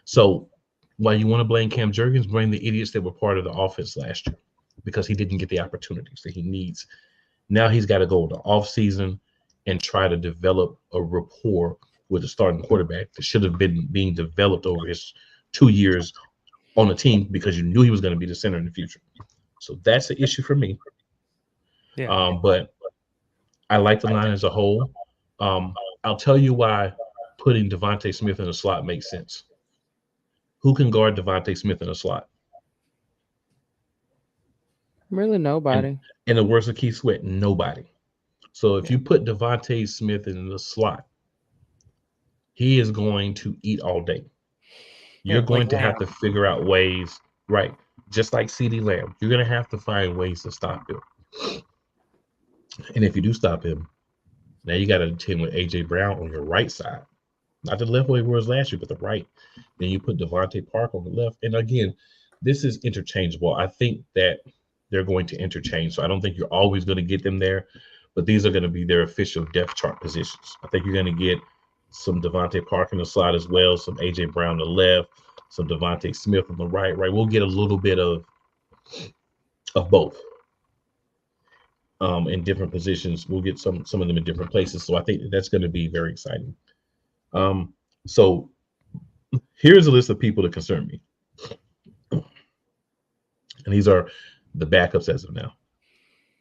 S1: So while you want to blame Cam Jurgens, blame the idiots that were part of the offense last year because he didn't get the opportunities that he needs. Now he's got to go in the offseason and try to develop a rapport with the starting quarterback that should have been being developed over his 2 years on the team because you knew he was going to be the center in the future. So that's the issue for me.
S3: Yeah.
S1: But I like the line as a whole. I'll tell you why putting Devontae Smith in a slot makes sense. Who can guard Devontae Smith in a slot?
S2: Really nobody.
S1: In the words of Keith Sweat, nobody. So if you put Devontae Smith in the slot, he is going to eat all day. You're going to have to figure out ways, right? Just like CeeDee Lamb, you're going to have to find ways to stop him. And if you do stop him, now you got to attend with A.J. Brown on your right side. Not the left way it was last year, but the right. Then you put Devontae Park on the left. And again, this is interchangeable. I think that they're going to interchange. So I don't think you're always going to get them there, but these are going to be their official depth chart positions. I think you're going to get some Devontae Park in the slot as well, some A.J. Brown on the left, some Devontae Smith on the right. We'll get a little bit of both in different positions. We'll get some of them in different places. So I think that's going to be very exciting. So here's a list of people that concern me. And these are the backups as of now.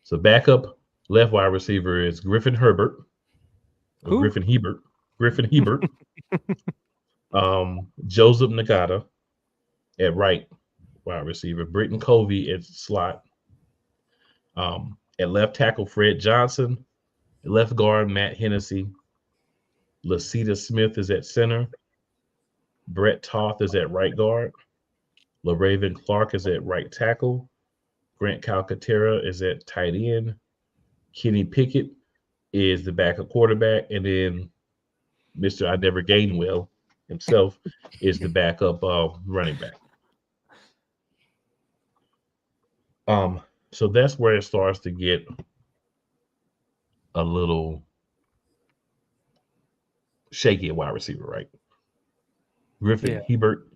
S1: So backup left wide receiver is Griffin Hebert. Joseph Nagata at right wide receiver. Britton Covey at slot. At left tackle, Fred Johnson. At left guard, Matt Hennessy. Lasita Smith is at center. Brett Toth is at right guard. LaRaven Clark is at right tackle. Grant Calcaterra is at tight end. Kenny Pickett is the backup quarterback. And then Mr. I Never Gainwell himself is the backup running back. So that's where it starts to get a little shaky at wide receiver, right? Griffin Hebert,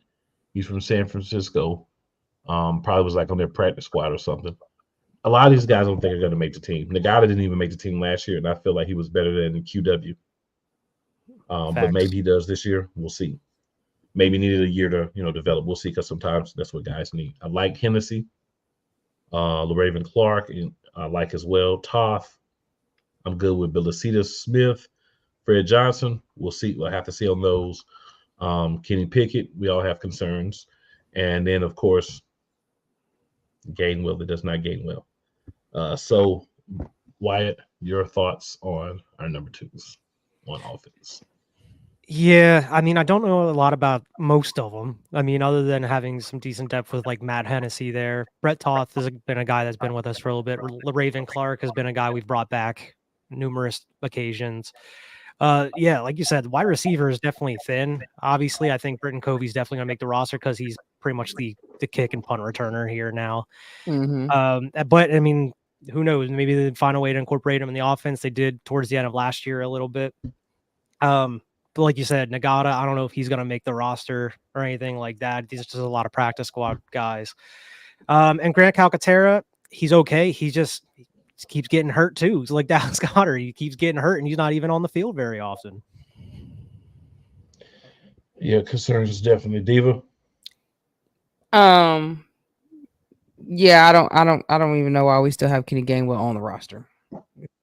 S1: he's from San Francisco. Probably was like on their practice squad or something. A lot of these guys I don't think are going to make the team. Nagata didn't even make the team last year, and I feel like he was better than QW. But maybe he does this year. We'll see. Maybe needed a year to develop. We'll see, because sometimes that's what guys need. I like Hennessy, LaRaven Clark, and I like as well Toth. I'm good with Lasita Smith, Fred Johnson. We'll see. We'll have to see on those. Kenny Pickett, we all have concerns. And then, of course, Gainwell that does not gain well. So, Wyatt, your thoughts on our number twos on offense?
S3: Yeah, I mean, I don't know a lot about most of them. I mean, other than having some decent depth with like Matt Hennessy there. Brett Toth has been a guy that's been with us for a little bit. Raven Clark has been a guy we've brought back numerous occasions. Yeah, like you said, wide receiver is definitely thin. Obviously, I think Britton Covey's definitely going to make the roster because he's pretty much the kick and punt returner here now. But I mean, who knows? Maybe they'd find a way to incorporate him in the offense. They did towards the end of last year a little bit. But like you said, Nagata, I don't know if he's going to make the roster or anything like that. These are just a lot of practice squad guys. And Grant Calcaterra, he's okay. He just keeps getting hurt too. It's like Dallas Goedert. He keeps getting hurt and he's not even on the field very often.
S1: Yeah, concerns is definitely Diva.
S2: Yeah, I don't even know why we still have Kenny Gainwell on the roster.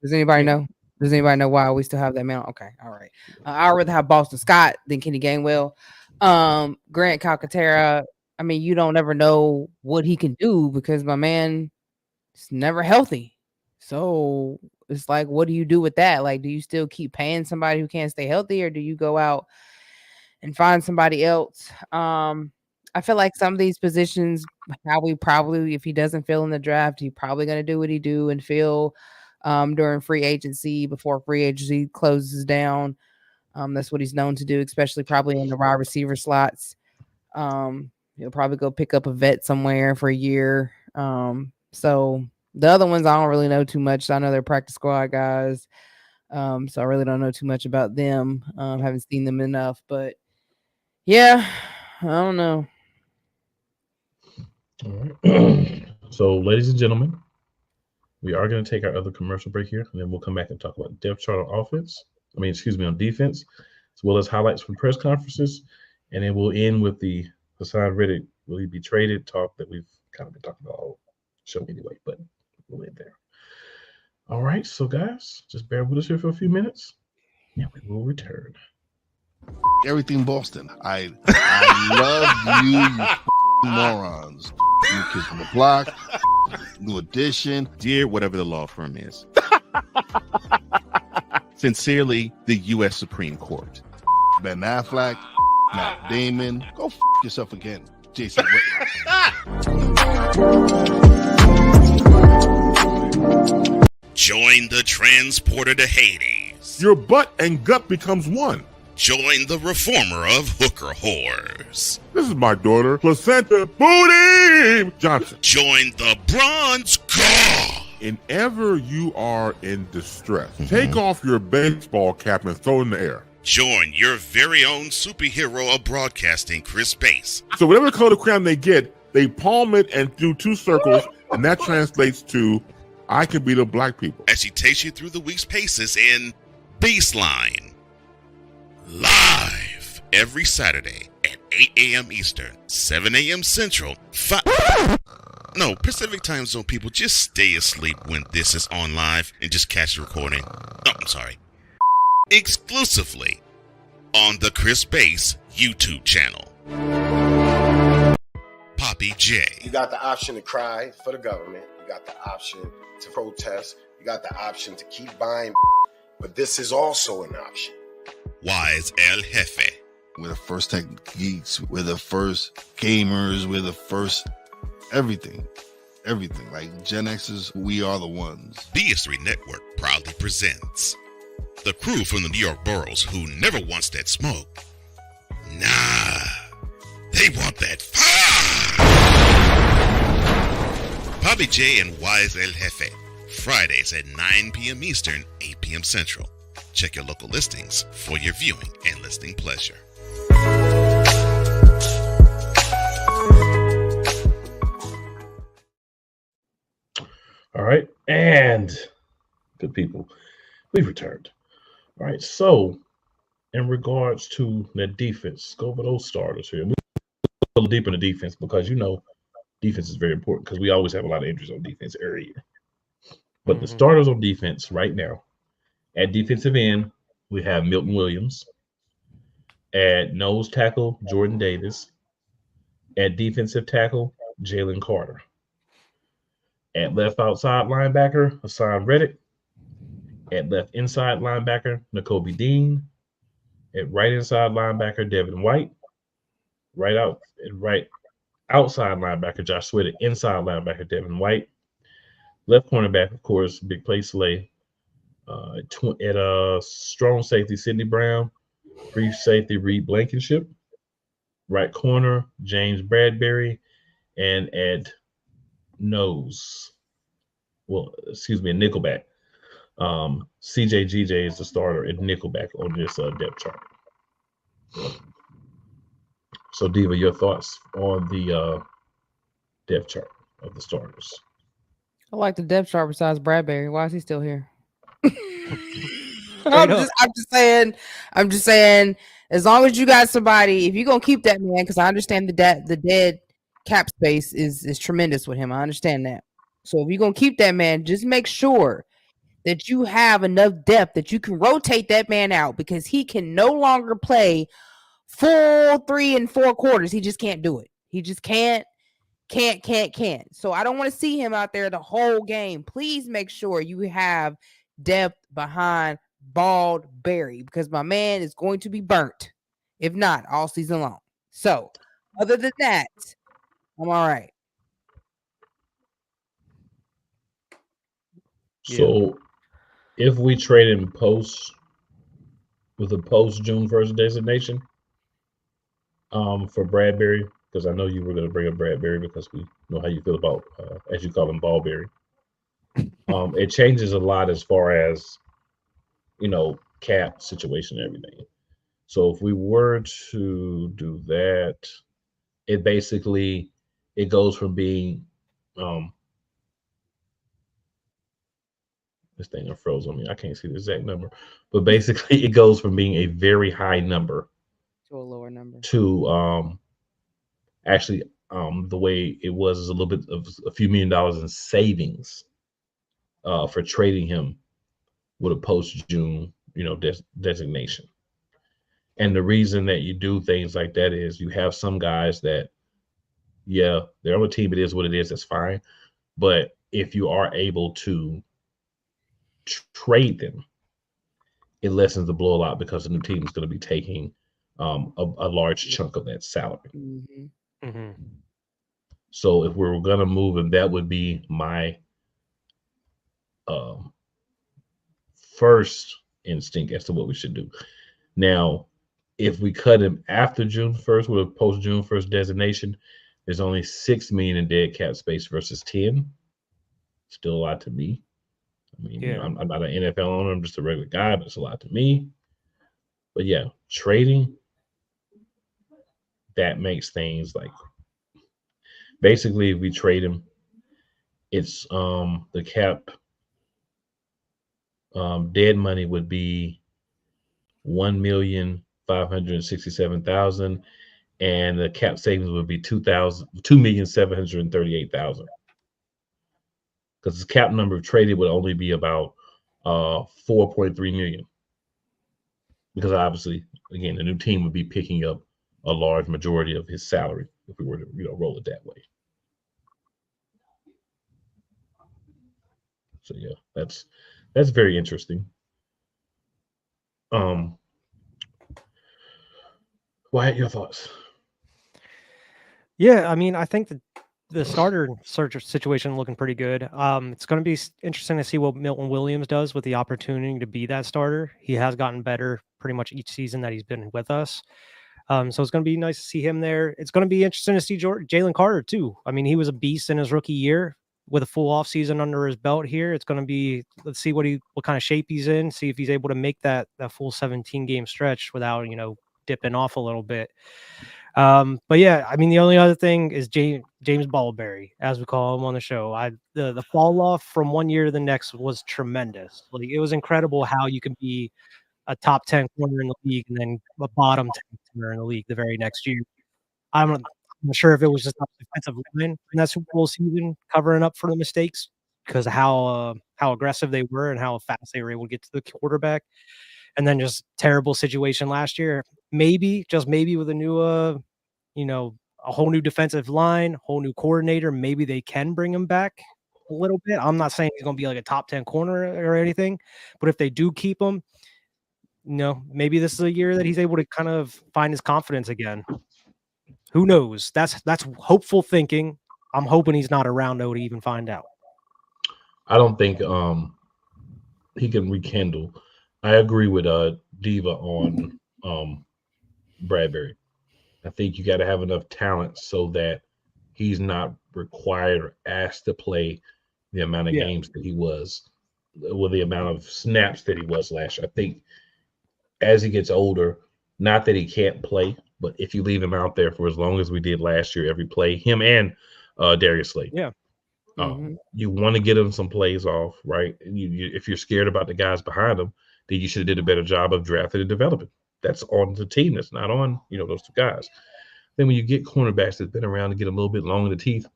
S2: Does anybody know? Does anybody know why we still have that man? Okay, all right. I'd rather have Boston Scott than Kenny Gainwell. Grant Calcaterra, I mean, you don't ever know what he can do because my man is never healthy. So it's like, what do you do with that? Like, do you still keep paying somebody who can't stay healthy, or do you go out and find somebody else? I feel like some of these positions, Howie probably, if he doesn't fill in the draft, he's probably going to do what he do and fill during free agency before free agency closes down. That's what he's known to do, especially probably in the wide receiver slots. He'll probably go pick up a vet somewhere for a year. So the other ones, I don't really know too much. I know they're practice squad guys. So I really don't know too much about them. Haven't seen them enough, but yeah, I don't know.
S1: All right. So, ladies and gentlemen, we are going to take our other commercial break here, and then we'll come back and talk about depth chart on offense. On defense, as well as highlights from press conferences, and then we'll end with the Hassan Reddick will he be traded talk that we've kind of been talking about all show anyway, but we'll end there. All right, so guys, just bear with us here for a few minutes, and we will return.
S14: Everything Boston. I love you morons. New Kids from the Block, New Edition,
S11: Dear whatever the law firm is. Sincerely, the U.S. Supreme Court.
S14: Ben Affleck, Matt Damon. Go yourself again, Jason Whitlock.
S11: Join the transporter to Hades.
S15: Your butt and gut becomes one.
S11: Join the reformer of hooker whores.
S15: This is my daughter, Placenta Booty Johnson.
S11: Join the bronze god.
S15: Whenever you are in distress, take off your baseball cap and throw it in the air.
S11: Join your very own superhero of broadcasting, Chris Bass.
S15: So whatever color crown they get, they palm it and do 2 circles, and that translates to, I can beat up black people.
S11: As she takes you through the week's paces in Baseline. Live every Saturday at 8 a.m. Eastern, 7 a.m. Central, No, Pacific time zone people, just stay asleep when this is on live and just catch the recording. Oh, I'm sorry. Exclusively on the Chris Bass YouTube channel. Poppy J.
S16: You got the option to cry for the government. You got the option to protest. You got the option to keep buying. But this is also an option.
S11: Wise El Jefe.
S14: We're the first tech geeks. We're the first gamers. We're the first everything. Like Gen X's, we are the ones.
S11: BS3 Network proudly presents the crew from the New York boroughs who never wants that smoke. Nah, they want that fire. Poppy J and Wise El Jefe, Fridays at 9 p.m. Eastern, 8 p.m. Central. Check your local listings for your viewing and listening pleasure.
S1: All right, and good people, we've returned. All right, so in regards to the defense, go over those starters here. We're a little deep in the defense because, you know, defense is very important because we always have a lot of injuries on defense every year. But the starters on defense right now, at defensive end, we have Milton Williams. At nose tackle, Jordan Davis. At defensive tackle, Jalen Carter. At left outside linebacker, Hassan Reddick. At left inside linebacker, Nakobe Dean. At right inside linebacker, Devin White. Right outside linebacker, Josh Sweat. Inside linebacker, Devin White. Left cornerback, of course, Big Play Slay. At strong safety, Sidney Brown. Free safety, Reed Blankenship. Right corner, James Bradbury. And at nose, nickelback. CJGJ is the starter at nickelback on this depth chart. So, Diva, your thoughts on the depth chart of the starters?
S2: I like the depth chart besides Bradbury. Why is he still here? I'm just saying, as long as you got somebody, if you're gonna keep that man, because I understand the dead cap space is tremendous with him. I understand that. So if you're gonna keep that man, just make sure that you have enough depth that you can rotate that man out, because he can no longer play full 3 and 4 quarters. He just can't do it. He just can't Can't. So I don't want to see him out there the whole game. Please make sure you have depth behind Bald Berry because my man is going to be burnt, if not all season long. So other than that, I'm all right.
S1: So if we trade in with a post June 1st designation for Bradbury, because I know you were going to bring up Bradbury because we know how you feel about, as you call him, Ballberry. It changes a lot as far as, cap situation and everything. So if we were to do that, it basically, it goes from being, this thing froze on me. I can't see the exact number, but basically it goes from being a very high number
S2: to a lower number
S1: to actually the way it was is a little bit of a few $1 million in savings for trading him with a post June designation. And the reason that you do things like that is you have some guys that they're on a team, it is what it is, that's fine, but if you are able to trade them, it lessens the blow a lot because the new team is going to be taking a large chunk of that salary. So if we're going to move him, that would be my first instinct as to what we should do. Now, if we cut him after June 1st with a post June 1st designation, there's only $6 million in dead cap space versus 10. Still a lot to me. I mean, I'm not an NFL owner. I'm just a regular guy, but it's a lot to me. But yeah, trading, that makes things like, basically, if we trade him, it's the cap dead money would be $1,567,000, and the cap savings would be $2,738,000. Because the cap number traded would only be about 4.3 million. Because obviously, again, the new team would be picking up a large majority of his salary if we were to, roll it that way. So yeah, that's very interesting. Wyatt, your thoughts?
S3: Yeah, I mean, I think the starter search situation looking pretty good. It's going to be interesting to see what Milton Williams does with the opportunity to be that starter. He has gotten better pretty much each season that he's been with us. So it's going to be nice to see him there. It's going to be interesting to see Jalen Carter too. I mean, he was a beast in his rookie year with a full off season under his belt here. It's going to be, let's see what kind of shape he's in, see if he's able to make that full 17 game stretch without, dipping off a little bit. But yeah, I mean, the only other thing is James Ballberry, as we call him on the show. The fall off from one year to the next was tremendous. Like, it was incredible how you can be a top 10 corner in the league and then a bottom 10 corner in the league the very next year. I'm not sure if it was just a defensive line in that Super Bowl season covering up for the mistakes because of how aggressive they were and how fast they were able to get to the quarterback. And then just terrible situation last year. Maybe, just maybe with a new, a whole new defensive line, whole new coordinator, maybe they can bring him back a little bit. I'm not saying he's going to be like a top 10 corner or anything, but if they do keep him, maybe this is a year that he's able to kind of find his confidence again. Who knows? That's hopeful thinking. I'm hoping he's not around though to even find out.
S1: I don't think he can rekindle. I agree with Diva on Bradbury. I think you got to have enough talent so that he's not required or asked to play the amount of games that he was, with the amount of snaps that he was last year. I think as he gets older, not that he can't play, but if you leave him out there for as long as we did last year, every play, him and Darius Slade.
S3: Yeah.
S1: You want to get him some plays off, right? And if you're scared about the guys behind him, then you should have did a better job of drafting and developing. That's on the team. That's not on, those two guys. Then when you get cornerbacks that's been around to get a little bit long in the teeth,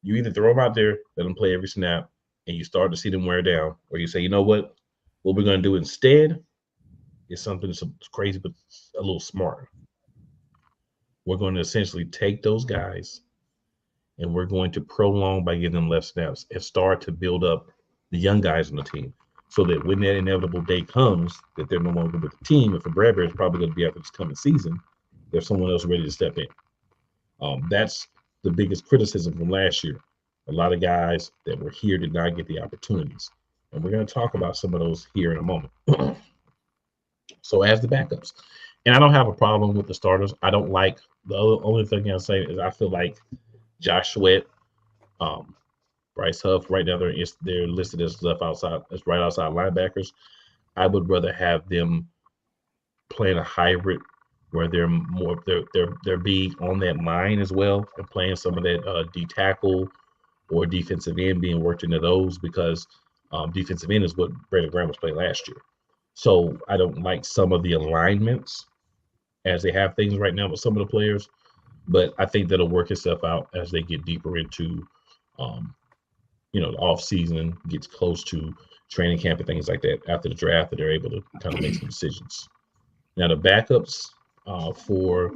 S1: you either throw them out there, let them play every snap, and you start to see them wear down, or you say, you know what we're going to do instead is something that's crazy, but a little smarter. We're going to essentially take those guys and we're going to prolong by giving them less snaps and start to build up the young guys on the team, so that when that inevitable day comes that they're no longer with the team, if a Bradbury is probably going to be after this coming season, there's someone else ready to step in. That's the biggest criticism from last year. A lot of guys that were here did not get the opportunities, and we're going to talk about some of those here in a moment. So as the backups, and I don't have a problem with the starters. I don't like only thing I'll say is I feel like Josh Sweat, Bryce Huff, right now they're listed as right outside linebackers. I would rather have them playing a hybrid where they're being on that line as well and playing some of that D tackle or defensive end, being worked into those, because defensive end is what Brandon Graham was playing last year. So I don't like some of the alignments as they have things right now with some of the players, but I think that'll work itself out as they get deeper into the off season, gets close to training camp and things like that after the draft, that they're able to kind of make some decisions. Now the backups for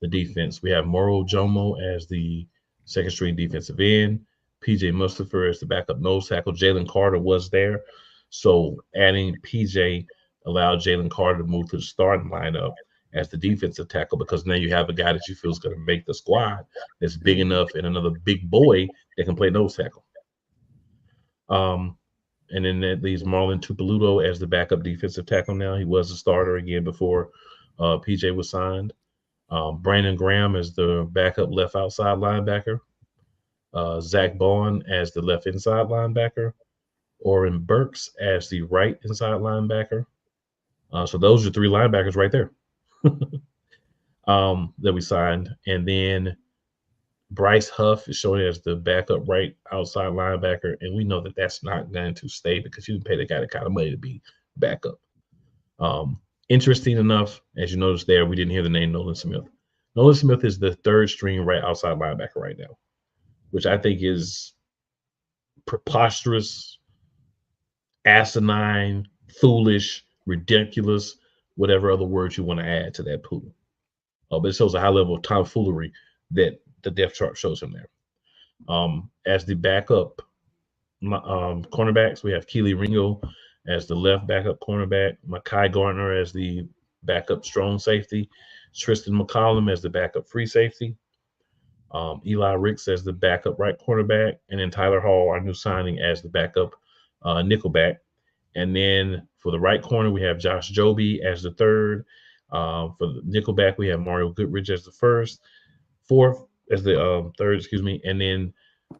S1: the defense, we have Moro Jomo as the second string defensive end, PJ Mustipher as the backup nose tackle. Jalen Carter was there, so adding PJ allowed Jalen Carter to move to the starting lineup as the defensive tackle, because now you have a guy that you feel is going to make the squad, that's big enough, and another big boy that can play nose tackle. And then that leaves Marlon Tupeludo as the backup defensive tackle now. He was a starter again before PJ was signed. Brandon Graham as the backup left outside linebacker. Zach Bowen as the left inside linebacker. Oren Burks as the right inside linebacker. So those are three linebackers right there that we signed. And then Bryce Huff is showing as the backup right outside linebacker, and we know that that's not going to stay because you didn't pay the guy the kind of money to be backup. Interesting enough, as you notice there, we didn't hear the name Nolan Smith. Nolan Smith is the third string right outside linebacker right now, which I think is preposterous, asinine, foolish, ridiculous, whatever other words you want to add to that pool. But it shows a high level of tomfoolery that the depth chart shows him there. As the backup cornerbacks, we have Keely Ringo as the left backup cornerback, Mekhi Gardner as the backup strong safety, Tristan McCollum as the backup free safety, Eli Ricks as the backup right cornerback, and then Tyler Hall, our new signing, as the backup nickelback. And then for the right corner, we have Josh Joby as the third. For the nickelback, we have Mario Goodrich as the fourth as the third, and then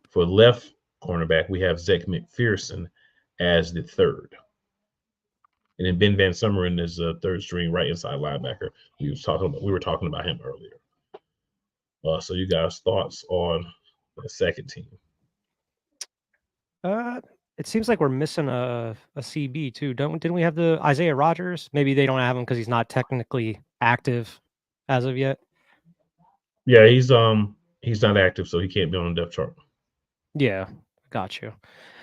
S1: for left cornerback, we have Zach McPherson as the third. And then Ben Van Summeren is a third string right inside linebacker. We were talking about him earlier. So you guys' thoughts on the second team?
S3: It seems like we're missing a CB too. Didn't we have the Isaiah Rodgers? Maybe they don't have him because he's not technically active as of yet.
S1: Yeah, he's not active, so he can't be on the depth chart.
S3: Yeah, got you.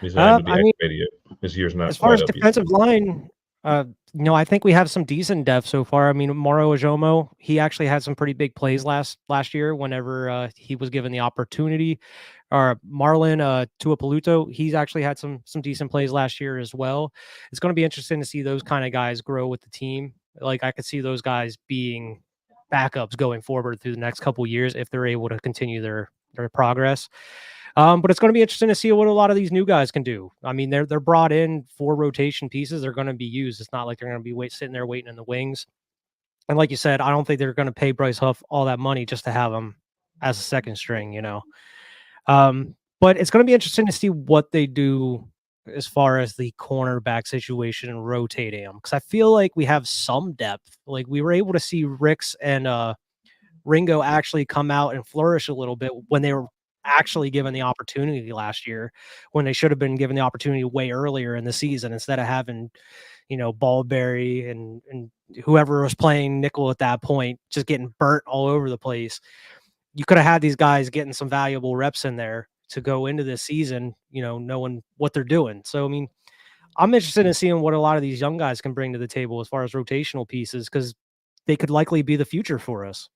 S1: He's not even activated yet. His year's not
S3: as far as
S1: up
S3: defensive
S1: yet.
S3: line. I think we have some decent depth so far. I mean, Moro Ojomo, he actually had some pretty big plays last year whenever he was given the opportunity. Or Marlon Tuipulotu, he's actually had some decent plays last year as well. It's going to be interesting to see those kind of guys grow with the team. Like I could see those guys being backups going forward through the next couple years if they're able to continue their progress. But it's going to be interesting to see what a lot of these new guys can do. I mean, they're brought in for rotation pieces. They're going to be used. It's not like they're going to be sitting there waiting in the wings. And like you said, I don't think they're going to pay Bryce Huff all that money just to have him as a second string, But it's going to be interesting to see what they do as far as the cornerback situation and rotating them. Because I feel like we have some depth. Like we were able to see Ricks and Ringo actually come out and flourish a little bit when they were actually given the opportunity last year, when they should have been given the opportunity way earlier in the season instead of having, Ballberry and whoever was playing nickel at that point just getting burnt all over the place. You could have had these guys getting some valuable reps in there to go into this season, knowing what they're doing. So, I mean, I'm interested in seeing what a lot of these young guys can bring to the table as far as rotational pieces, because they could likely be the future for us.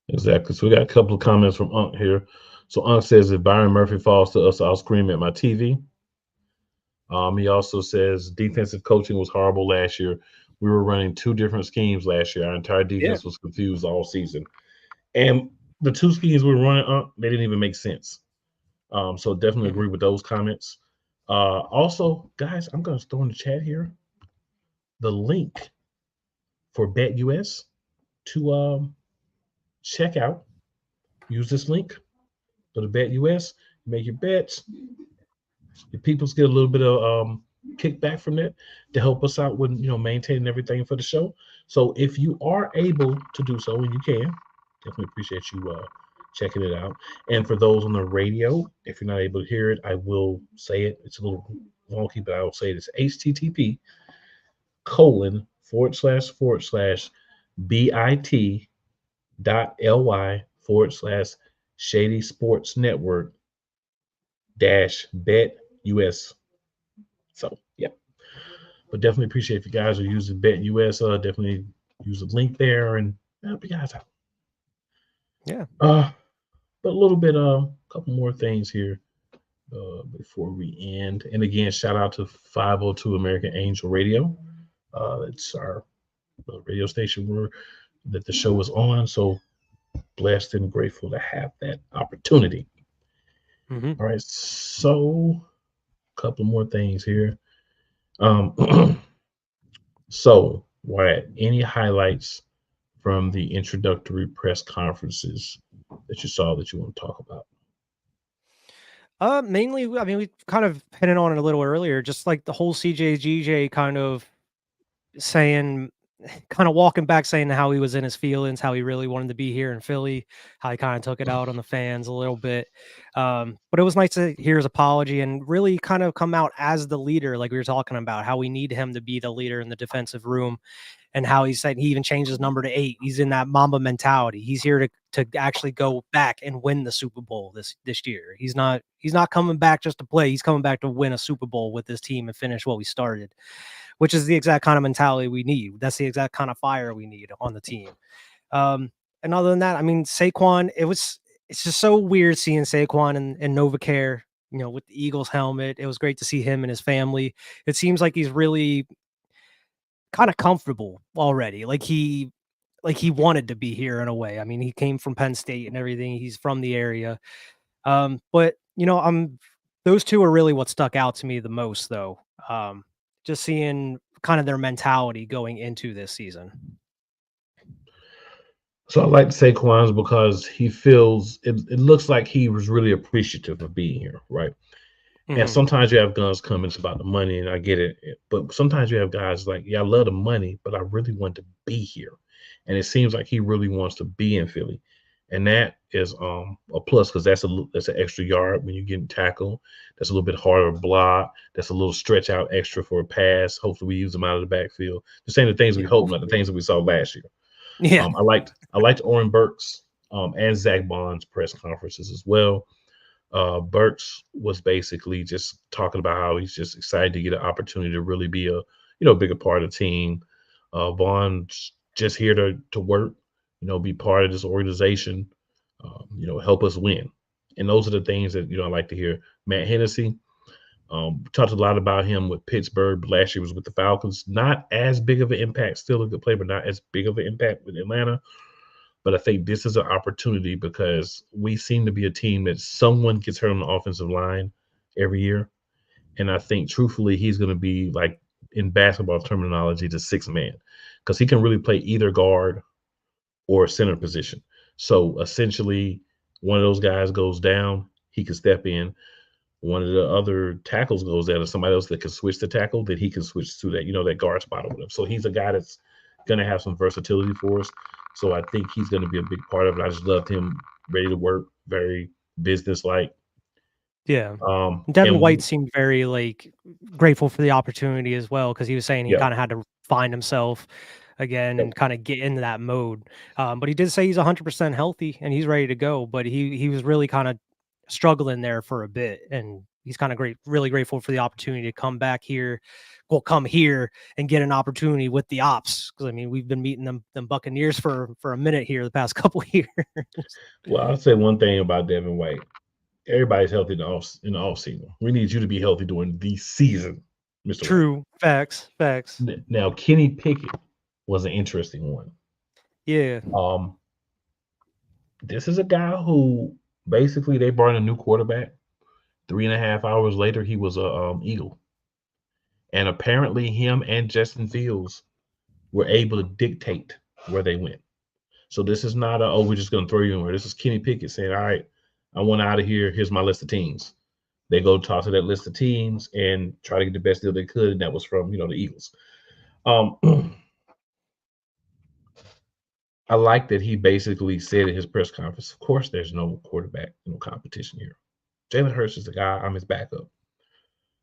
S1: Exactly. So we got a couple of comments from Unc here. So Unc says, if Byron Murphy falls to us, I'll scream at my TV. He also says defensive coaching was horrible last year. We were running 2 different schemes last year. Our entire defense was confused all season. And the 2 schemes we were running, they didn't even make sense. So definitely agree with those comments. Also, guys, I'm going to throw in the chat here the link for BetUS to check out. Use this link. Go to BetUS, make your bets. Your peoples get a little bit of kickback from that to help us out with maintaining everything for the show. So if you are able to do so, and you can, definitely appreciate you checking it out. And for those on the radio, if you're not able to hear it, I will say it. It's a little wonky, but I will say it. It's http://bit.ly/Shady Sports Network -BetUS. So yeah, but definitely appreciate if you guys are using BetUS. Definitely use the link there and help you guys out.
S3: Yeah.
S1: But a little bit, couple more things here before we end. And again, shout out to 502 American Angel Radio. It's our radio station that the show is on. So blessed and grateful to have that opportunity.
S3: Mm-hmm.
S1: All right, so a couple more things here. So, Wyatt, any highlights from the introductory press conferences that you saw that you want to talk about?
S3: Mainly, I mean, we kind of hit on it a little earlier, just like the whole CJGJ kind of walking back saying how he was in his feelings, how he really wanted to be here in Philly, how he kind of took it out on the fans a little bit. But it was nice to hear his apology and really kind of come out as the leader, like we were talking about, how we need him to be the leader in the defensive room, and how he said he even changed his number to 8. He's in that Mamba mentality. He's here to actually go back and win the Super Bowl this year. He's not coming back just to play. He's coming back to win a Super Bowl with this team and finish what we started, which is the exact kind of mentality we need. That's the exact kind of fire we need on the team. And other than that, I mean, Saquon, it's just so weird seeing Saquon in NovaCare, with the Eagles helmet. It was great to see him and his family. It seems like he's really kind of comfortable already. Like he wanted to be here in a way. I mean, he came from Penn State and everything. He's from the area. But those 2 are really what stuck out to me the most, though. Just seeing kind of their mentality going into this season.
S1: So I like Saquon's because he feels it looks like he was really appreciative of being here, right?
S3: Mm-hmm.
S1: And sometimes you have guys comments about the money, and I get it. But sometimes you have guys like, yeah, I love the money, but I really want to be here. And it seems like he really wants to be in Philly. And that is a plus, because that's an extra yard when you're getting tackled. That's a little bit harder to block. That's a little stretch out extra for a pass. Hopefully we use them out of the backfield. The same things we hope, not the things that we saw last year.
S3: Yeah.
S1: I liked Oren Burks and Zach Bond's press conferences as well. Burks was basically just talking about how he's just excited to get an opportunity to really be a bigger part of the team. Bond's just here to work, be part of this organization, help us win. And those are the things that I like to hear. Matt Hennessy talked a lot about him with Pittsburgh. Last year was with the Falcons. Not as big of an impact, still a good player, but not as big of an impact with Atlanta. But I think this is an opportunity because we seem to be a team that someone gets hurt on the offensive line every year. And I think, truthfully, he's going to be, like in basketball terminology, the 6th man, because he can really play either guard or center position. So essentially, one of those guys goes down, he can step in. One of the other tackles goes down, or somebody else that can switch the tackle, that he can switch to that, that guard spot with him. So he's a guy that's going to have some versatility for us. So I think he's going to be a big part of it. I just loved him, ready to work, very business-like.
S3: Yeah. Devin White seemed very grateful for the opportunity as well, because he was saying he kind of had to find himself again and kind of get into that mode. But he did say he's 100% healthy and he's ready to go. But he was really kind of struggling there for a bit, and he's kind of really grateful for the opportunity to come here and get an opportunity with the ops. Because I mean, we've been meeting them Buccaneers for a minute here the past couple of years.
S1: Well, I'll say one thing about Devin White. Everybody's healthy in the off season. We need you to be healthy during the season, Mr.
S3: True.
S1: White.
S3: Facts.
S1: Now, Kenny Pickett was an interesting one.
S3: Yeah.
S1: This is a guy who basically they brought in a new quarterback. 3.5 hours later, he was a Eagle. And apparently him and Justin Fields were able to dictate where they went. So this is not we're just going to throw you in where. This is Kenny Pickett saying, all right, I want out of here. Here's my list of teams. They go talk to that list of teams and try to get the best deal they could. And that was from, the Eagles. I like that he basically said at his press conference, of course, there's no quarterback, competition here. Jalen Hurts is the guy. I'm his backup.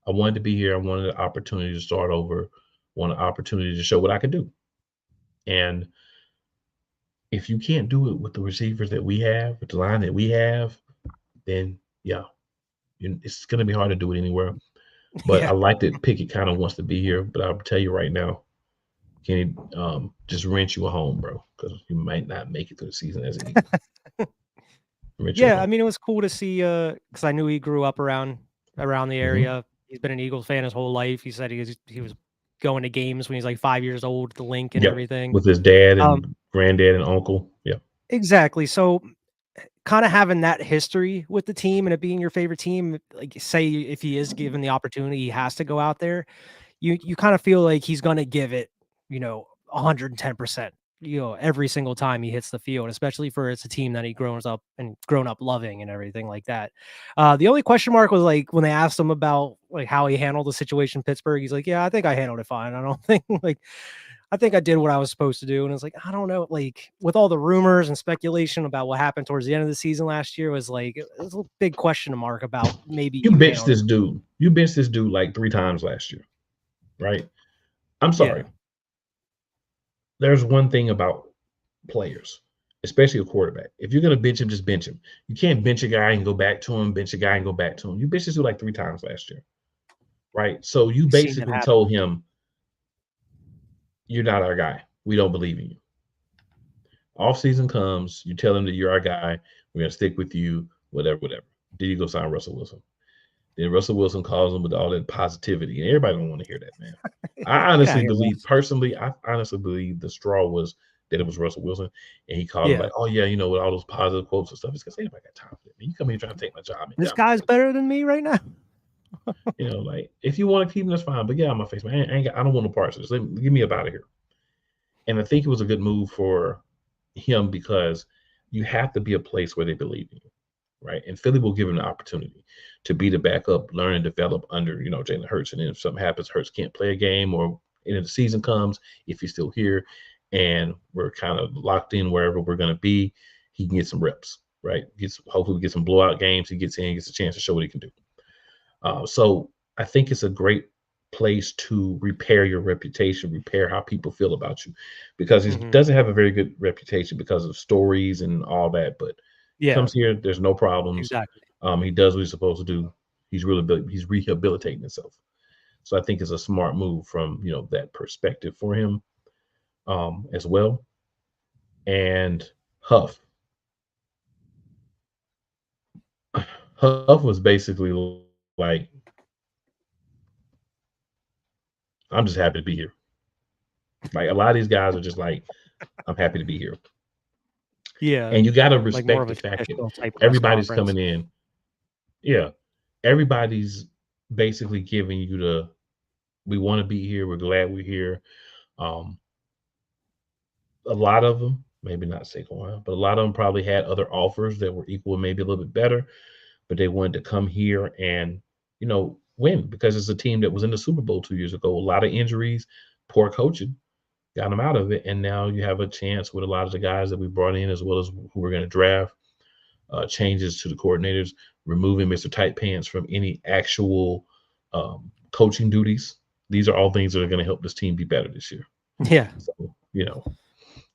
S1: I wanted to be here. I wanted an opportunity to start over. Want an opportunity to show what I could do. And if you can't do it with the receivers that we have, with the line that we have, then yeah, it's going to be hard to do it anywhere. But I like that Pickett kind of wants to be here. But I'll tell you right now, Kenny, just rent you a home, bro, because you might not make it through the season as an Eagle.
S3: Yeah, I mean, it was cool to see because I knew he grew up around the area. Mm-hmm. He's been an Eagles fan his whole life. He said he was going to games when he's like 5 years old, the link and everything.
S1: With his dad and granddad and uncle. Yeah.
S3: Exactly. So kind of having that history with the team and it being your favorite team, like say if he is given the opportunity, he has to go out there. You kind of feel like he's going to give it, 110%, every single time he hits the field, especially for it's a team that he grown up loving and everything like that. The only question mark was like when they asked him about like how he handled the situation in Pittsburgh, he's like, yeah, I think I handled it fine. I think I did what I was supposed to do. And it's like, I don't know, like with all the rumors and speculation about what happened towards the end of the season last year was like, it was a big question mark about maybe
S1: you benched this dude. You benched this dude like 3 times last year, right? I'm sorry. Yeah. There's one thing about players, especially a quarterback. If you're going to bench him, just bench him. You can't bench a guy and go back to him, bench a guy and go back to him. You benched this dude like 3 times last year, right? So you basically told him, you're not our guy. We don't believe in you. Off season comes, you tell him that you're our guy. We're going to stick with you, whatever. Then you go sign Russell Wilson. Then Russell Wilson calls him with all that positivity. And everybody don't want to hear that, man. I honestly believe the straw was that it was Russell Wilson. And he called him like, oh, yeah, with all those positive quotes and stuff. He's going to say, anybody got time for that, man. You come here trying to take my job. Man.
S3: This guy's better than me right now.
S1: Like if you want to keep him, that's fine. But get out of my face, man. I don't want no parts of this. Get me up out of here. And I think it was a good move for him because you have to be a place where they believe in you, right? And Philly will give him the opportunity to be the backup, learn and develop under, Jalen Hurts. And then if something happens, Hurts can't play a game or the season comes, if he's still here and we're kind of locked in wherever we're going to be, he can get some reps, right? Hopefully get some blowout games. He gets a chance to show what he can do. So I think it's a great place to repair your reputation, repair how people feel about you, because he doesn't have a very good reputation because of stories and all that. But he comes here, there's no problems.
S3: Exactly.
S1: He does what he's supposed to do. He's rehabilitating himself. So I think it's a smart move from that perspective for him as well. And Huff was basically like, I'm just happy to be here. Like a lot of these guys are just like, I'm happy to be here.
S3: Yeah.
S1: And you got to respect the fact that everybody's coming in. Yeah. Everybody's basically giving you we want to be here. We're glad we're here. A lot of them, maybe not Saquon, but a lot of them probably had other offers that were equal, maybe a little bit better, but they wanted to come here and, win because it's a team that was in the Super Bowl 2 years ago. A lot of injuries, poor coaching got them out of it. And now you have a chance with a lot of the guys that we brought in, as well as who we're going to draft, changes to the coordinators, removing Mr. Tight Pants from any actual coaching duties. These are all things that are going to help this team be better this year.
S3: Yeah.
S1: So,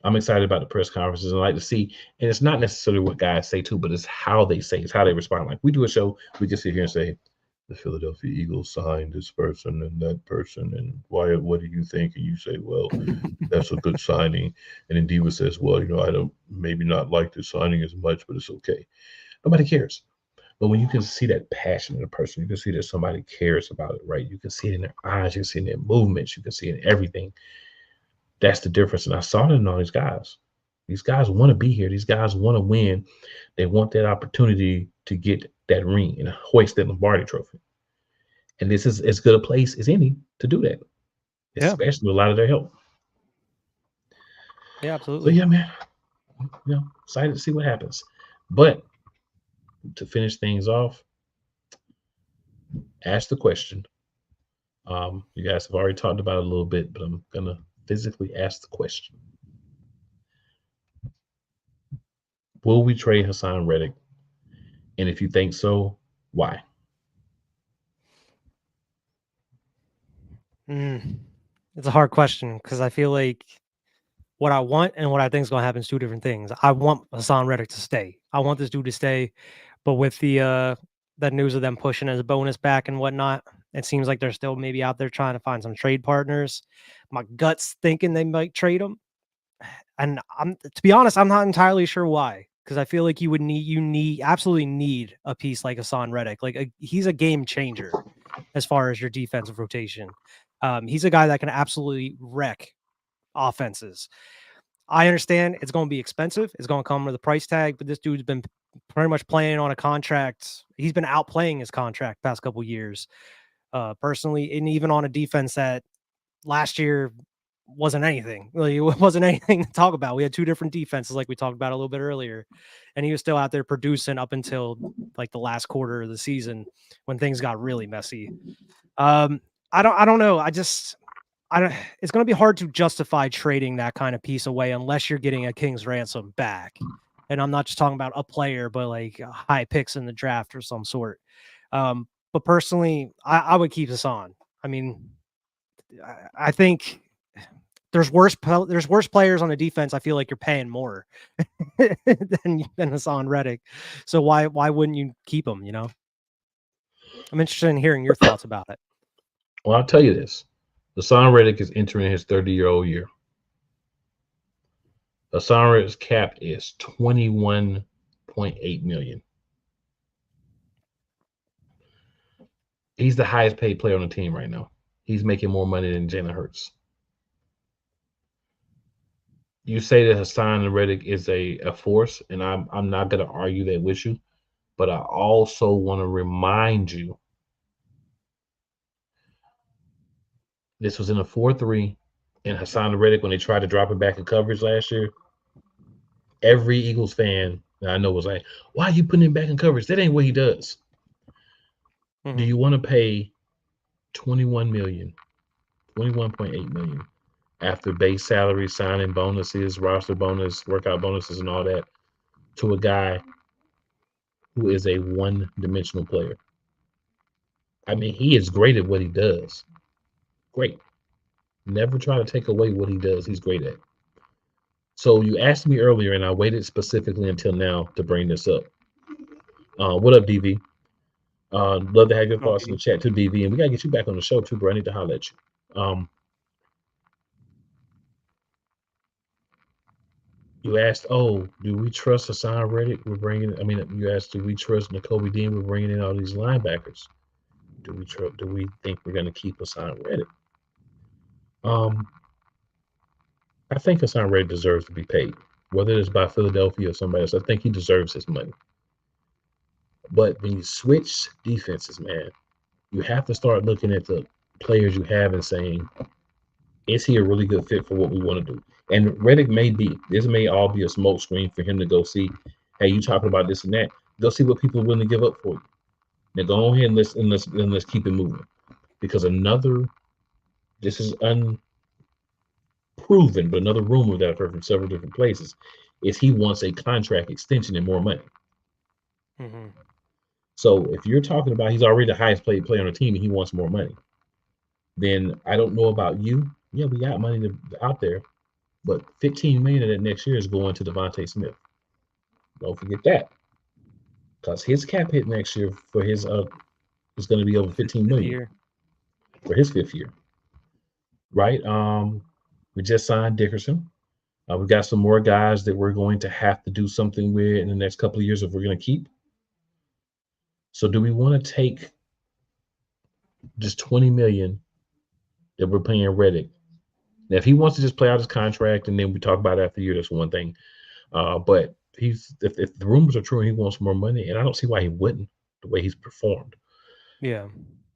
S1: I'm excited about the press conferences and I like to see, and it's not necessarily what guys say too, but it's how they say, it's how they respond. Like we do a show, we just sit here and say, the Philadelphia Eagles signed this person and that person, and why? What do you think? And you say, well, that's a good signing. And then Diva says, well, I don't maybe not like the signing as much, but it's okay. Nobody cares. But when you can see that passion in a person, you can see that somebody cares about it, right? You can see it in their eyes, you can see it in their movements, you can see it in everything. That's the difference. And I saw it in all these guys. These guys want to be here. These guys want to win. They want that opportunity to get that ring and hoist that Lombardi trophy. And this is as good a place as any to do that, especially with a lot of their help.
S3: Yeah, absolutely.
S1: So, yeah, man, excited to see what happens. But to finish things off, ask the question. You guys have already talked about it a little bit, but I'm going to physically ask the question. Will we trade Hassan Reddick? And if you think so, why?
S3: It's a hard question because I feel like what I want and what I think is going to happen is two different things. I want Hassan Reddick to stay. I want this dude to stay. But with the that news of them pushing his bonus back and whatnot, it seems like they're still maybe out there trying to find some trade partners. My gut's thinking they might trade him. And to be honest, I'm not entirely sure why. Because I feel like you absolutely need a piece like Hassan Reddick. Like he's a game changer as far as your defensive rotation. He's a guy that can absolutely wreck offenses. I understand it's going to be expensive. It's going to come with a price tag, but this dude's been pretty much playing on a contract. He's been outplaying his contract past couple years, personally, and even on a defense that last year wasn't anything. Really, it wasn't anything to talk about. We had two different defenses, like we talked about a little bit earlier, and he was still out there producing up until like the last quarter of the season when things got really messy. I don't know. It's going to be hard to justify trading that kind of piece away unless you're getting a king's ransom back. And I'm not just talking about a player, but like high picks in the draft or some sort. But personally, I would keep this on. I mean, I think there's worse players on the defense. I feel like you're paying more than Hassan Reddick. So why wouldn't you keep him? I'm interested in hearing your thoughts about it.
S1: Well, I'll tell you this. Hassan Reddick is entering his 30-year-old year. Hassan Reddick's cap is $21.8 million. He's the highest paid player on the team right now. He's making more money than Jalen Hurts. You say that Hassan Reddick is a force, and I'm not going to argue that with you, but I also want to remind you this was in a 4-3, and Hassan Reddick, when they tried to drop him back in coverage last year, every Eagles fan that I know was like, why are you putting him back in coverage? That ain't what he does. Do you want to pay $21.8 million after base salary, signing bonuses, roster bonus, workout bonuses, and all that to a guy who is a one-dimensional player? I mean, he is great at what he does. Great. Never try to take away what he does. He's great at. So you asked me earlier, and I waited specifically until now to bring this up. What up, DV? Love to have your thoughts in the chat too, DV. And we got to get you back on the show too, bro. I need to holler at you. You asked, do we trust Hassan Reddick? You asked, do we trust Nakobe Dean? We're bringing in all these linebackers. Do we think we're going to keep Hassan Reddick? I think Hassan Reddick deserves to be paid, whether it's by Philadelphia or somebody else. I think he deserves his money. But when you switch defenses, man, you have to start looking at the players you have and saying, is he a really good fit for what we want to do? And Reddick this may all be a smoke screen for him to go see, hey, you talking about this and that. Go see what people are willing to give up for you. Now go ahead and let's keep it moving. Because this is unproven, but another rumor that I've heard from several different places is he wants a contract extension and more money.
S3: Mm-hmm.
S1: So if you're talking about he's already the highest paid player on the team and he wants more money, then I don't know about you. Yeah, we got money out there, but $15 million of that next year is going to Devontae Smith. Don't forget that, because his cap hit next year for his It's going to be over $15 million for his 5th year. Right? We just signed Dickerson. We've got some more guys that we're going to have to do something with in the next couple of years if we're going to keep. So do we want to take just $20 million that we're paying Reddick? Now, if he wants to just play out his contract and then we talk about it after a year, that's one thing. But if the rumors are true and he wants more money, and I don't see why he wouldn't, the way he's performed.
S3: Yeah,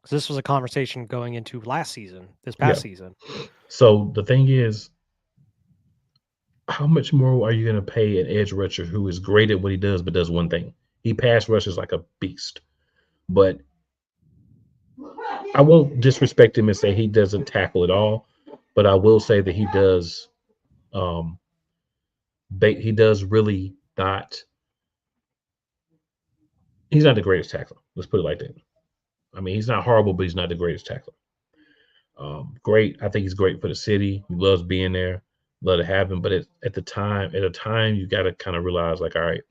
S3: because this was a conversation going into this past season.
S1: So the thing is, how much more are you going to pay an edge rusher who is great at what he does, but does one thing? He pass rushes like a beast. But I won't disrespect him and say he doesn't tackle at all, but I will say that he does. He does really not. He's not the greatest tackler. Let's put it like that. I mean, he's not horrible, but he's not the greatest tackler. Great. I think he's great for the city. He loves being there. Love to have him. But at a time, you got to kind of realize, like, all right,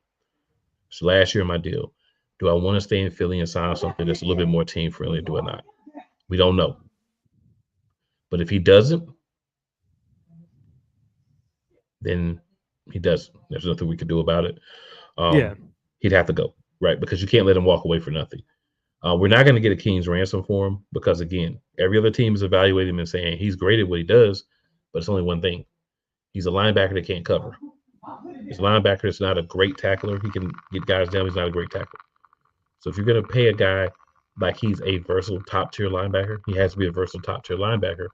S1: so last year my deal. Do I want to stay in Philly and sign something that's a little bit more team friendly, or do I not? We don't know. But if he doesn't, then he doesn't. There's nothing we can do about it. He'd have to go, right? Because you can't let him walk away for nothing. We're not going to get a king's ransom for him because, again, every other team is evaluating him and saying he's great at what he does, but it's only one thing. He's a linebacker that can't cover. He's a linebacker that's not a great tackler. He can get guys down. He's not a great tackler. So if you're going to pay a guy like he's a versatile top-tier linebacker, he has to be a versatile top-tier linebacker.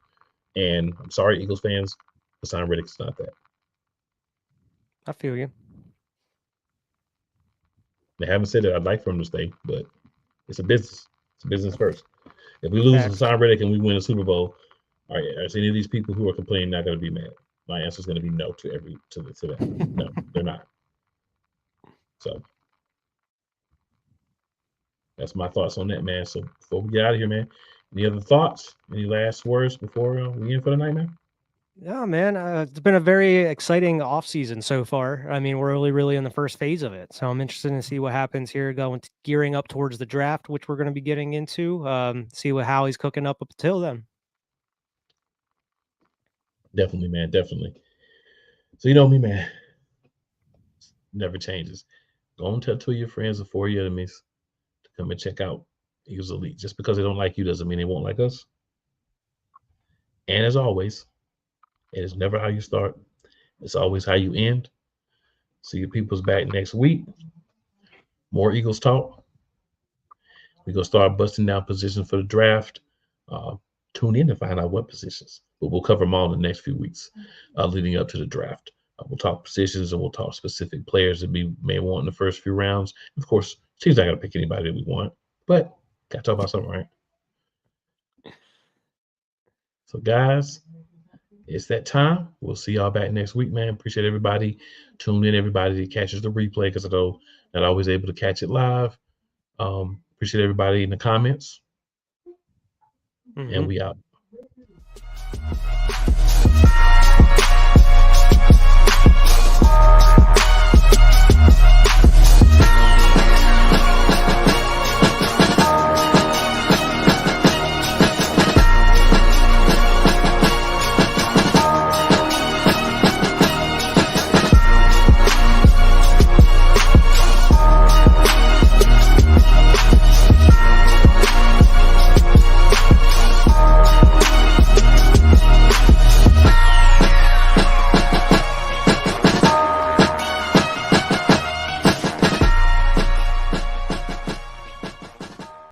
S1: And I'm sorry, Eagles fans, Hassan Reddick's not that.
S3: I feel you.
S1: They haven't said that I'd like for him to stay, but it's a business. It's a business first. If we lose Hassan Reddick and we win a Super Bowl, all right, are any of these people who are complaining not going to be mad? My answer is going to be no to that. No, they're not. So that's my thoughts on that, man. So before we get out of here, man, any other thoughts? Any last words before we end for the night, man?
S3: Yeah, man. It's been a very exciting offseason so far. I mean, we're really in the first phase of it. So I'm interested to see what happens here gearing up towards the draft, which we're going to be getting into. See how he's cooking up until then.
S1: Definitely, man. Definitely. So you know me, man. Never changes. Go and tell two of your friends or 4 of your enemies to come and check out Eagles Elite. Just because they don't like you doesn't mean they won't like us. And as always, it is never how you start. It's always how you end. See your people's back next week. More Eagles talk. We're going to start busting down positions for the draft. Tune in to find out what positions. But we'll cover them all in the next few weeks leading up to the draft. We'll talk positions and we'll talk specific players that we may want in the first few rounds. Of course, team's not going to pick anybody that we want, but got to talk about something, right? So, guys, it's that time. We'll see y'all back next week, man. Appreciate everybody. Tune in, everybody that catches the replay, because I know not always able to catch it live. Appreciate everybody in the comments. And we out.